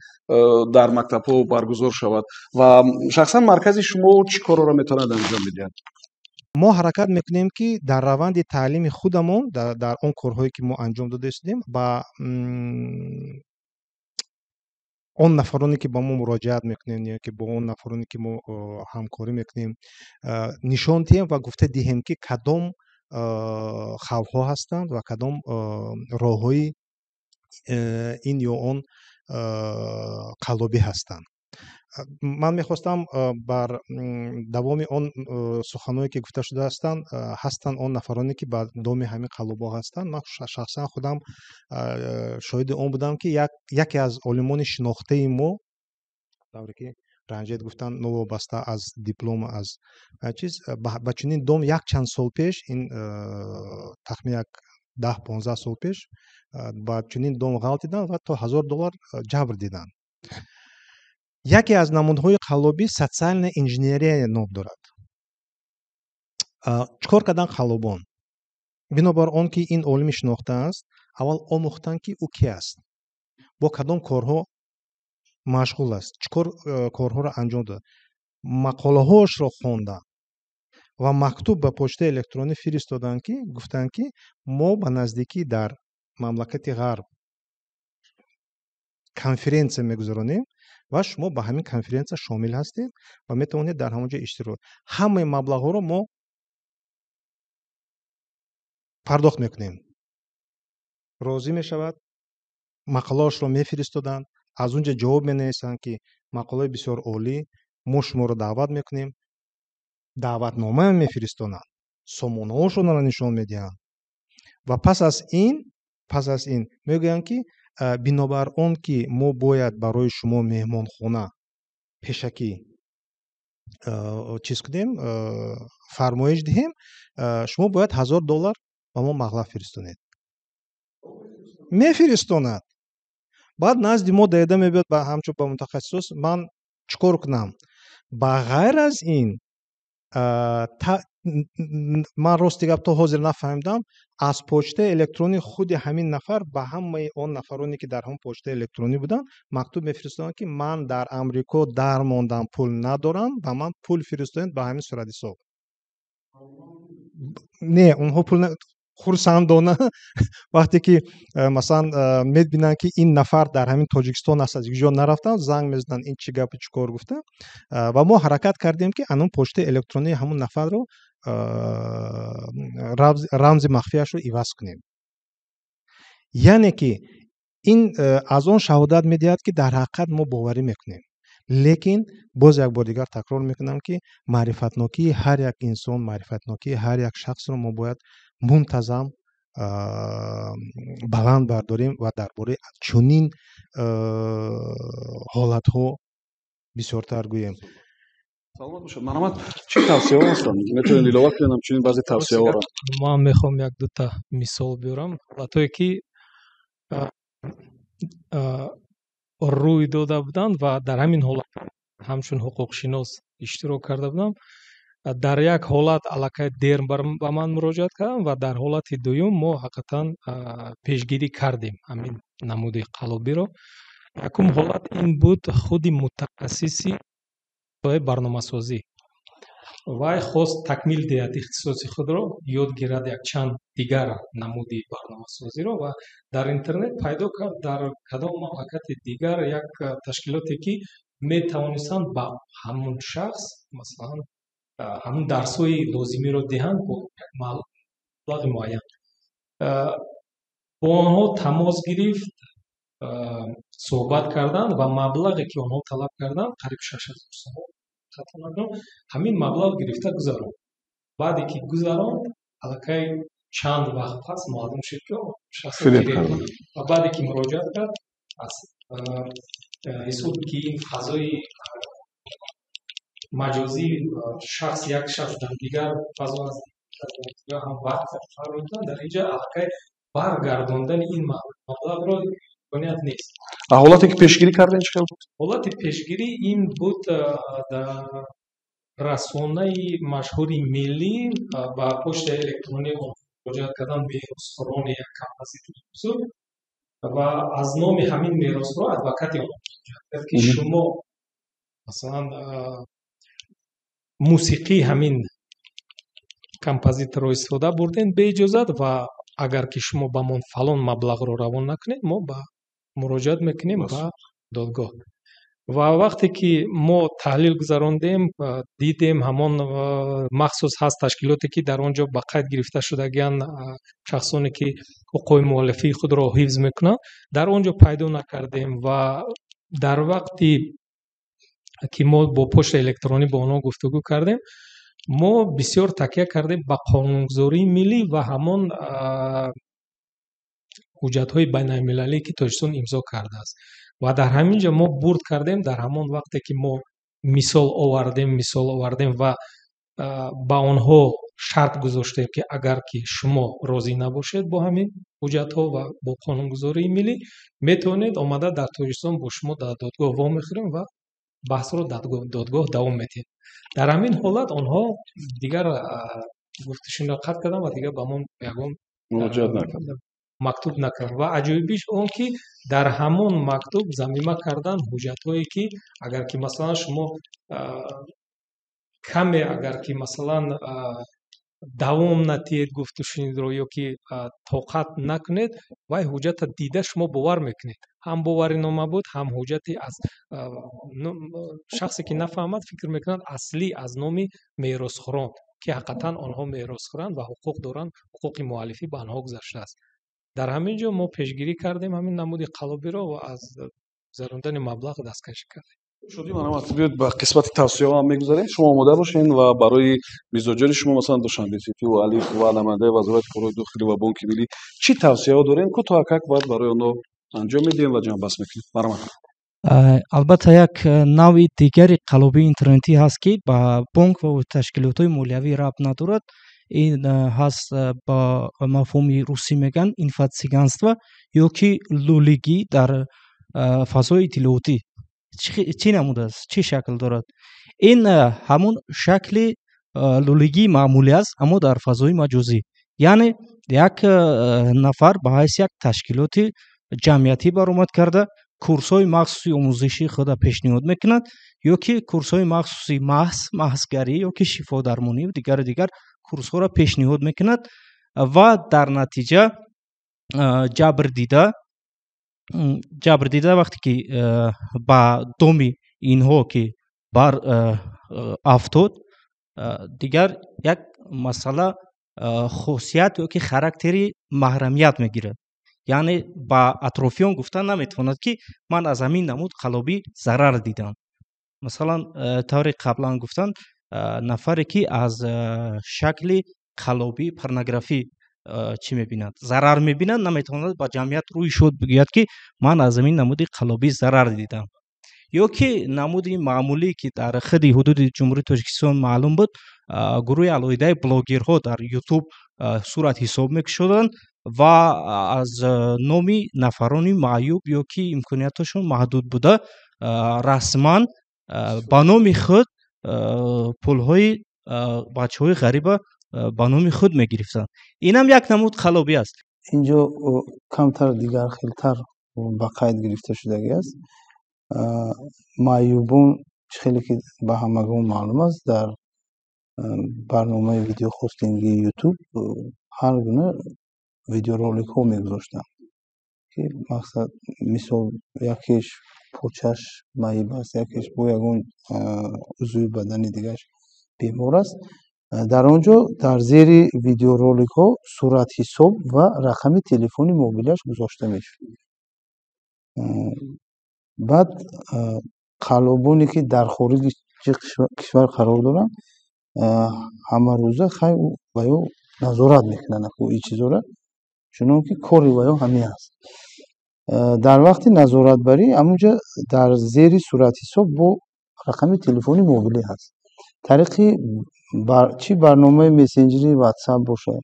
در مکتب‌ها برگزار شود و شخصا مرکز شما چه کارا را میتواند انجام بدهد؟ ما حرکت میکنیم که در روند تعلیم خودمون در اون کارهایی که ما انجام داده استیم با اون نفرانی که با ما مراجعت میکنیم یا که با اون نفرانی که ما همکاری میکنیم نشان دهیم و گفته دهیم که کدام خوف‌ها هستند و کدام راه‌های این یا اون قلابی هستند. من میخواستم بر دوام اون سخنانی که گفته شده هستند اون نفرانی که با دوم همین قلاب‌ها هستند. من شخصا خودم شاهد اون بودم که یکی از علمان شناخته ما طوری که رنجیت گفتن نوابسته از دیپلم از چیز با چنین دوم یک چند سال پیش این تخمین 10-15 سال پیش با چنین دوم غلط دیدن و تا $1000 جبر دیدن. یکی از نمودهای قلابی социальная инженерия نام دارد. چکار کردن قلابان؟ بنابر آن که این علم شناخته است اول آموختن که او کی است، با کدام کارها مشغول است، چکار کارها را انجام داد، مقاله هاش را خوندن و مکتوب به پشت الکترونی فرستادن که گفتن که ما به نزدیکی در مملکت غرب کنفرانس میگذاریم و شما به همین کنفرانس شامل هستید و میتونید در همونجا اشتراک. همه مبلغ ها رو ما پرداخت میکنیم. راضی میشود، مقاله‌اش رو میفرستادن، از اونجا جواب مینویسن که مقاله بسیار عالی، ما شما رو دعوت میکنیم، دعوتنامه میفرستونن، سامانه‌هاشون رو نشون میدن و پس از این میگن که بنابر اون که ما باید برای شما مهمانخانه پیشکی چیز کنیم فرمایش دهیم، شما باید $1000 با ما مبلغ فرستونید. میفرستوند. بعد نزد ما دیده میبید با همچون با متخصص من چکار کنم. با غیر از این من راستی گپ تا حاضر نفهمیدم از پشت الکترونی خود همین نفر به همه اون نفرانی که در هم پشت الکترونی بودن مکتوب میفرستادن که من در امریکا در ماندم پول ندارم و من پول فرستادن به همین صورت حساب. نه اونها پول خرسندانه وقتی که مثلا میبینن که این نفر در همین تاجیکستان است از اینجا نرفتن زنگ میزنن این چه گپ چه کار گفته و ما حرکت کردیم که انون پشت الکترونی همون نفر رو رمز مخفیش رو عوض کنیم. یعنی که این از اون شهادت میدهد که در حقیقت ما باوری میکنیم، لیکن باز یک بار دیگر تکرار میکنم که معرفتناکی هر یک انسان، معرفتناکی هر یک شخص رو ما باید منتظم بلند برداریم و درباره چنین حالت ها بسیارتر گوییم. سلامت باشد. مرحمت چی توصیه ها هستند؟ میتونید ایلاوه کنم چنین بعضی توصیه ها را؟ من میخوام یک دو تا مثال بیارم. حالتایی که روی داده بودند و در همین حالت همچون حقوق شناس اشتراک کرده بودم. در یک حالت علاقه دیر به من مراجعت کردم و در حالت دوم ما حقیقتا پیشگیری کردیم همین نمود قلابی رو. یکم حالت این بود خود متخصصی برنامه سازی وای خواست تکمیل دهد اختصاصی خود رو، یاد گیرد یک چند دیگر نمودی برنامه سازی رو و در اینترنت پیدا کرد در کدام مملکت دیگر یک تشکیلاتی که می توانستند با همون شخص مثلا همون درس‌های لازمی رو دهند با یک مبلغ معین. با آنها تماس گرفت، صحبت کردند و مبلغی که آنها طلب کردند قریب 6000 سوم همین مبلغ گرفته گذراند. بعدی که گذراند علاقه چند وقت پس معلوم شد که شخص گرفت و بعدی که مراجعت کرد از حساب که این فضای маҷозӣ шахс як шахс дар дигар фазо аз ё ҳам вақт сарфар мекунад, дар инҷа аллакай баргардондани ин маблағро имконият нест. ҳолате ки пешгирӣ кардаин чӣ хел буд? ҳолати пешгирӣ ин буд дар расонаи машҳури миллӣ ба почтаи электронӣ муроҷиат кардан меросхӯрони як композитори бузург ва аз номи ҳамин меросхӯро адвокати он муроҷиат кард ки шумо масалан мусиқии ҳамин композиторро истифода бурден беиҷозат ва агар ки шумо ба мон фалон маблағро равон накунед, мо ба муроҷиат мекунем ба додгоҳ. ва вақте ки мо таҳлил гузарондем, дидем ҳамон махсус ҳаст ташкилоте ки дар он ҷо ба қайд гирифта шудагиянд, шахсоне ки ҳуқуқи муолифии худро ҳифз мекунанд, дар он ҷо пайдо накардем ва дар вақти ки мо бо почтаи электронӣ бо онҳо гуфтугӯ кардем, мо бисёр такя кардем ба қонунгузории миллӣ ва ҳамон ҳуҷҷатҳои байналмилалие ки Тоҷикистон имзо кардааст. ва дар ҳамин ҷо мо бурд кардем, дар ҳамон вақте ки мо мисол овардем ва ба онҳо шарт гузоштем ки агар ки шумо розӣ набошед бо ҳамин ҳуҷҷатҳо ва бо қонунгузории миллӣ, метавонед омада дар Тоҷикистон бо шумо дар додгоҳ вомехӯрем ва баҳсро дар додгоҳ давом медиҳем. дар ҳамин ҳолат онҳо дигар гуфтушинро қатъ карданд ва дигар ба мон ягон муроҷиат накарданд. мактуб накард ва аҷоибиш он ки дар ҳамон мактуб замима кардан ҳуҷҷатҳое ки агар ки масалан шумо каме агар ки масалан давом натиҳед гуфтушинидро ё ки тоқат накунед, вай ҳуҷҷата дида шумо бовар мекунед. ҳам боваринома буд, ҳам ҳуҷҷати аз шахсе ки нафаҳмад фикр мекунад аслӣ аз номи меросхӯрон ки ҳақиқатан онҳо меросхӯранд ва ҳуқуқ доранд, ҳуқуқи муаллифӣ ба онҳо гузаштааст. дар ҳамин ҷо мо пешгирӣ кардем ҳамин намуди қалобиро ва аз гузарондани маблағ дасткашӣ кардем. шуди манамат биёед ба қисмати тавсияҳо ҳам мегузарем. шумо омода бошед ва барои мизоҷони шумо масалан Душанбе Сити ва Алиф ва намояндаи Вазорати Корҳои Дохилӣ ва Бонки Миллӣ чӣ тавсияҳо дорем? кӯтоҳакак баъд барои онҳо анҷом медиҳем ва ҷамъбаст мекунем. Марҳамат. албатта як навъи дигари қалобии интернетӣ ҳаст ки ба бонк ва ташкилотҳои молиявӣ рабт надорад. ин ҳаст ба мафҳуми русӣ меган инфо-цыганство ё ки лулигӣ дар фазои иттилоотӣ. чӣ намудааст, чӣ шакл дорад? ин ҳамон шакли лулигии маъмулӣ аст, аммо дар фазои маҷозӣ. яъне як нафар ба ҳайси як ташкилоти ҷамъиятӣ баромад карда курсҳои махсуси омӯзишии худа пешниҳод мекунад ё ки курсҳои махсуси маҳзгарӣ ё ки шифодармонӣ ва дигар курсҳоро пешниҳод мекунад ва дар натиҷа ҷабрдида вақте ки ба доми инҳо ки бар афтод, дигар як масъала хусусият ё ки характери маҳрамият мегирад. яъне ба атрофиён гуфта наметавонад ки ман аз ҳамин намуд қалобӣ зарар дидам. масалан тавре қаблан гуфтанд нафаре ки аз шакли қалобӣ порнографӣ чӣ мебинад, зарар мебинад, наметавонад ба ҷамъият рӯи шуд бигӯяд ки ман аз ҳамин намуди қалобӣ зарар дидам. ё ки намуди маъмулӣ ки дар худи ҳудуди ҷумҳурии Тоҷикистон маълум буд, гурӯҳи алоҳидаи блогерҳо дар ютуб сурат ҳисоб мекушоданд ва аз номи нафарони маъюб ё ки имконияташон маҳдуд буда расман ба номи худ пулҳои бачаҳои ғариба ба номи худ мегирифтанд. инам як намуд қалобӣ аст. инҷо камтар дигар хелтар ба қайд гирифта шудагӣ аст. маъюбон чӣ хеле ки ба ҳамагон маълум аст, дар барномаи видеохостингии ютуб ҳар гуна видеороликҳо мегузоштанд ки мақсад мисол якеш почаш маиб аст, якеш бо ягон узви бадани дигаш бемор аст. дар он ҷо дар зери видеороликҳо суратҳисоб ва рақами телефони мобилаш гузошта мешуд. баъд қалобоне ки дар хориҷи кишвар қарор доранд ҳамарӯза хай ба ё назорат мекунанд ин чизора, чунон ки кори ба ё ҳамин аст. дар вақти назоратбарӣ ҳамунҷа дар зери суратҳисоб бо рақами телефони мобилӣ ҳаст. тариқи чӣ барномаи месенҷери ватсап бошад,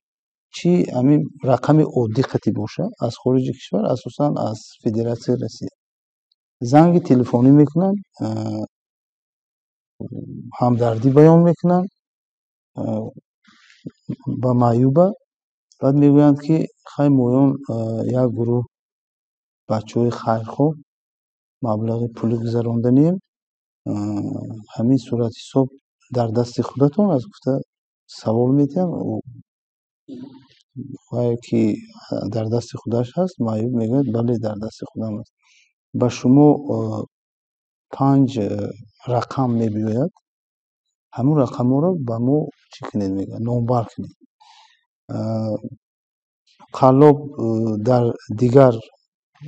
чӣ ҳамин рақами оддӣ қати бошад, аз хориҷи кишвар, асосан аз Федератсияи Россия занги телефонӣ мекунанд, ҳамдардӣ баён мекунанд ба маъюба. баъд мегӯянд ки хай моён як гурӯҳ бачаҳои хайрхоҳ маблағи пулӣ гузаронданем, ҳамин суратҳисоб дар дасти худатон аст, гуфта савол медиҳам. вае ки дар дасти худаш ҳаст, маъюб мегӯяд бале дар дасти худам аст. ба шумо 5 рақам мебиёяд, ҳамун рақамҳоро ба мо чӣ кунед, мегӯяд номбар кунед. қаллоб дар дигар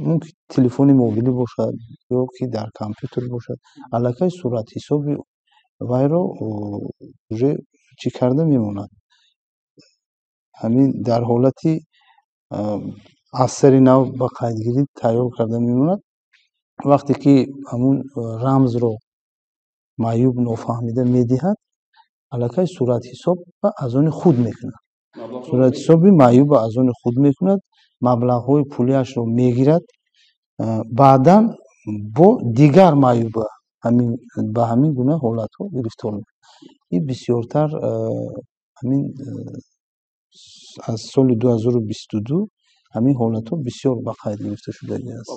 мумкин телефони мобилӣ бошад ё ки дар компютер бошад, аллакай суратҳисоби вайро уже чӣ карда мемонад, ҳамин дар ҳолати аз сари нав ба қайдгирӣ тайёр карда мемонад. вақте ки ҳамун рамзро маъюб нофаҳмида медиҳад, аллакай суратҳисоб аз они худ мекунад, суратҳисоби маъюба аз они худ мекунад, маблағҳои пулиашро мегирад, баъдан бо дигар маъюба ба ҳамин гуна ҳолатҳо гирифтор мекунад. ин бисёртар ҳамин аз соли 2022 ҳамин ҳолатҳо бисёр ба қайд гирифта шудагиаст,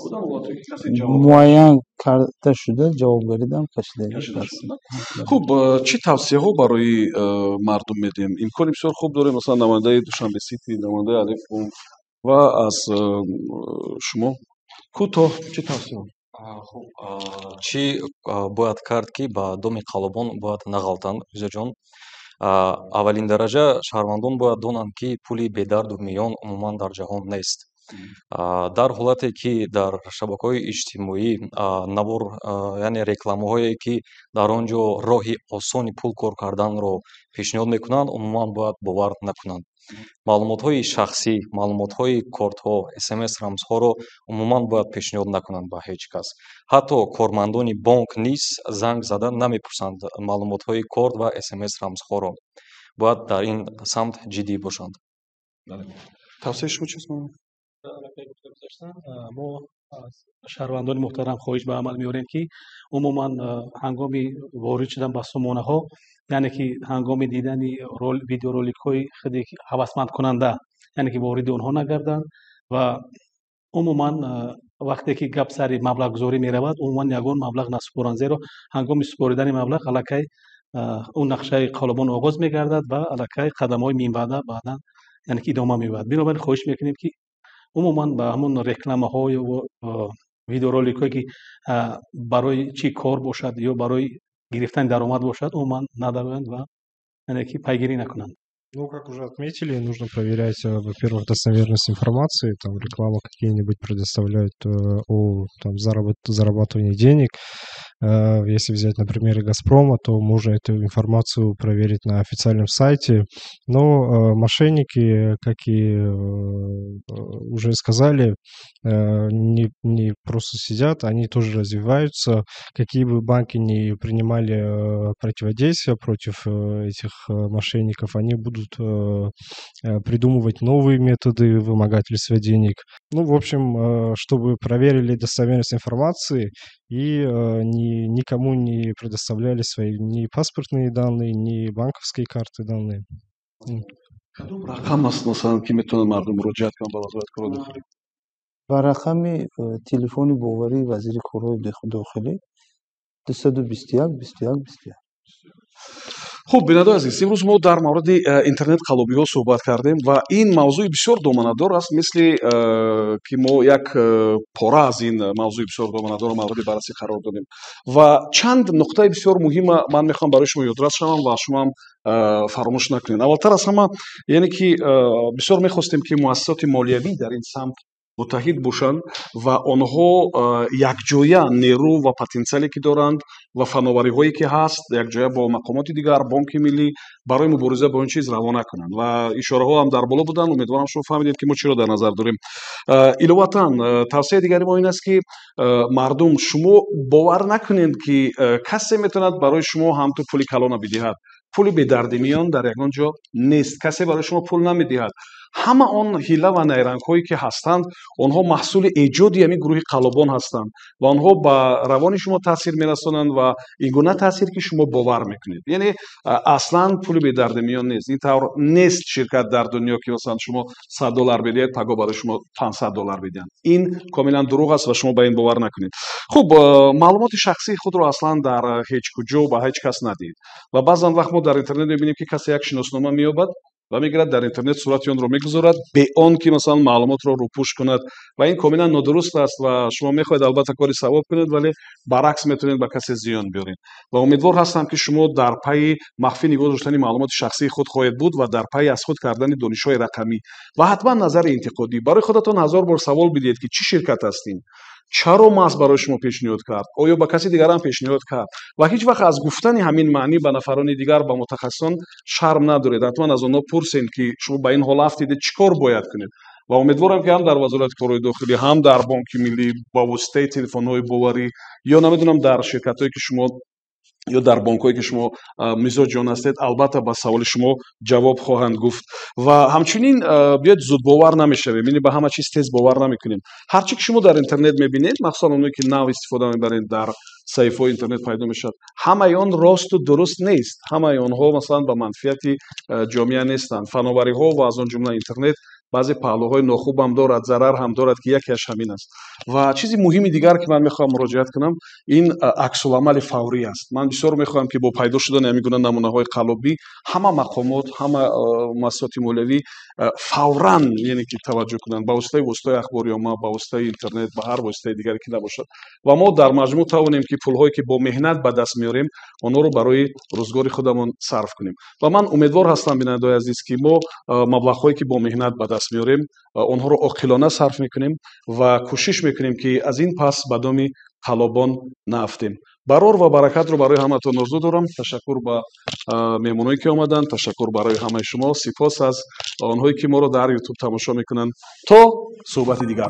муайян карда шуда ҷавобгариам кашидагиаст. хуб, чӣ тавсияҳо барои мардум медиҳем? имкони бисёр хуб дорем, масалан намояндаи Душанбе Сити, намояндаи Алифу ва аз шумо кӯтоҳ чӣ тавсияҳо? хуб, чӣ бояд кард ки ба доми қалобон бояд нағалтанд? Ризоҷон, аввалин дараҷа шаҳрвандон бояд донанд ки пули бедарду миён умуман дар ҷаҳон нест. дар ҳолате ки дар шабакаҳои иҷтимоӣ навор яъне рекламаҳое ки дар он ҷо роҳи осони пул кор карданро пешниҳод мекунанд, умуман бояд бовар накунанд. маълумотҳои шахсӣ, маълумотҳои кортҳо, смс рамзҳоро умуман бояд пешниҳод накунанд ба ҳеҷ кас. ҳатто кормандони бонк низ занг зада намепурсанд маълумотҳои корт ва смс рамзҳоро. бояд дар ин самт ҷиддӣ бошанд. тавсияи шумо чист? мо аз шаҳрвандони муҳтарам хоҳиш ба амал меорем ки умуман ҳангоми ворид шудан ба сомонаҳо, яъне ки ҳангоми дидани видеороликҳои хеле ҳавасмандкунанда, яъне ки вориди онҳо нагарданд ва умуман вақте ки гап сари маблағгузорӣ меравад, умуман ягон маблағ насупоранд, зеро ҳангоми супоридани маблағ аллакай он нақшаи қалобон оғоз мегардад ва аллакай қадамҳои минбаъда баъдан яъне ки идома меёбад. бинобар хоҳиш мекунем ки умуман ба ҳамун рекламаҳо ё видеороликҳое ки барои чӣ кор бошад ё барои гирифтани даромад бошад, умуман надавоянд ва яъне ки пайгирӣ накунанд. Ну, как уже отметили, нужно проверять, во-первых, достоверность информации, там рекламу какие-нибудь предоставляют о там, зарабатывании денег. Если взять, например, «Газпрома», то можно эту информацию проверить на официальном сайте. Но мошенники, как и уже сказали, не просто сидят, они тоже развиваются. Какие бы банки ни принимали противодействие против этих мошенников, они будут придумывать новые методы вымогательства денег. Ну, в общем, чтобы проверили достоверность информации и никому не предоставляли свои ни паспортные данные, ни банковские карты данные. рақам аст масалан ки метавонад мардум муроҷиат кунад ба вазоят корҳои дохилӣ? ба рақами телефони боварии вазири корҳои дохилӣ 221 21 21. хуб, бинадои азиз, имрӯз мо дар мавриди интернет-қаллобиҳо суҳбат кардем ва ин мавзӯи бисёр доманадор аст, мисли ки мо як пора аз ин мавзӯи бисёр доманадорро мавриди баррасӣ қарор додем ва чанд нуқтаи бисёр муҳима ман мехоҳам барои шумо ёдрас шавам ва шумоам фаромӯш накунед. аввалтар аз ҳама, яъне ки бисёр мехостем ки муассисоти молиявӣ дар ин самт متحد باشند و آنها یکجایی نیرو و پتانسیلی که دارند و فناوری هایی که هست یکجایی با مقامات دیگر بانک ملی برای مبارزه با این چیز روانه کنند و اشاره ها هم در بالا بودند. امیدوارم شما فهمیدید که ما چی را در نظر داریم. البته توصیه دیگری ما این است که مردم شما باور نکنید که کسی میتواند برای شما هم تو پول کلان بدهد. پول به درد میان در یگان جا نیست. کسی برای شما پول نمیدهد. همه آن حیله و نیرنگ هایی که هستند آنها محصول ایجادی همین گروه قلابان هستند و آنها به روان شما تاثیر میرسانند و این گونه تاثیر که شما باور میکنید. یعنی اصلا پول به درد میان نیست. این طور نیست شرکت در دنیا که مثلا شما $100 بدهید پگاه برای شما $500 بدهند. این کاملا دروغ است و شما به این باور نکنید. خب معلومات شخصی خود را اصلا در هیچ کجا به هیچ کس ندید و بعضا وقت ما در اینترنت میبینیم که کسی یک شناسنامه مییابد و میگیرد در اینترنت صورت آن را میگذارد به آن که مثلا معلومات را روپوش کند و این کاملا نادرست است و شما میخواهید البته کاری ثواب کنید ولی برعکس میتونید به کسی زیان بیارید و امیدوار هستم که شما در پی مخفی نگاه داشتن معلومات شخصی خود خواهید بود و در پی از خود کردن دانش‌های رقمی و حتما نظر انتقادی برای خودتان 1000 بار سوال بدید که چی شرکت هستین، چرا ماست برای شما پیشنهاد کرد، آیا با کسی دیگر هم پیشنهاد کرد و هیچ وقت از گفتن همین معنی به نفران دیگر به متخصصان شرم ندارید. حتما از آنها پرسید که شما با این حال افتید چیکار باید کنید و امیدوارم که هم در وزارت کارهای داخلی هم در بانک ملی با واسطه تلفن‌های باوری یا نمیدونم در شرکت‌هایی که شما یا در بانک‌هایی که شما مزاج جان هستید البته با سوال شما جواب خواهند گفت و همچنین بیاید زود باور نمی‌شویم. یعنی به همه چیز تیز باور نمی‌کنیم. هر چی که شما در اینترنت می‌بینید مخصوصا اونایی که نو استفاده می‌برید در صفحه‌های اینترنت پیدا می‌شد همه آن راست و درست نیست. همه آنها مثلا به منفعت جامعه نیستند. فناوری‌ها و از آن جمله اینترنت بعضی پهلوهای ناخوب هم دارد، ضرر هم دارد که یکیش همین است. و چیزی مهمی دیگر که من میخوام مراجعت کنم این عکس العمل فوری است. من بسیار میخوام که با پیدا شدن همین گونه نمونه‌های قلابی همه مقامات، همه مؤسسات مولوی فوراً یعنی که توجه کنند با واسطه اخباری‌نامه، با واسطه اینترنت، با هر واسطه دیگری که نباشد و ما در مجموع توانیم که پول‌هایی که با مهنت به دست میاریم آنها رو برای روزگار خودمون صرف کنیم. و من امیدوار هستم بیننده‌های عزیز که ما مبلغ‌هایی که با مهنت به دست میاریم آنها رو عاقلانه صرف میکنیم و کوشش میکنیم که از این پس به دام قلابان نیفتیم. برار و برکت رو برای همتون آرزو دارم. تشکر به مهمونایی که آمدن، تشکر برای همه شما، سپاس از آنهایی که ما رو در یوتیوب تماشا میکنن. تا صحبت دیگر.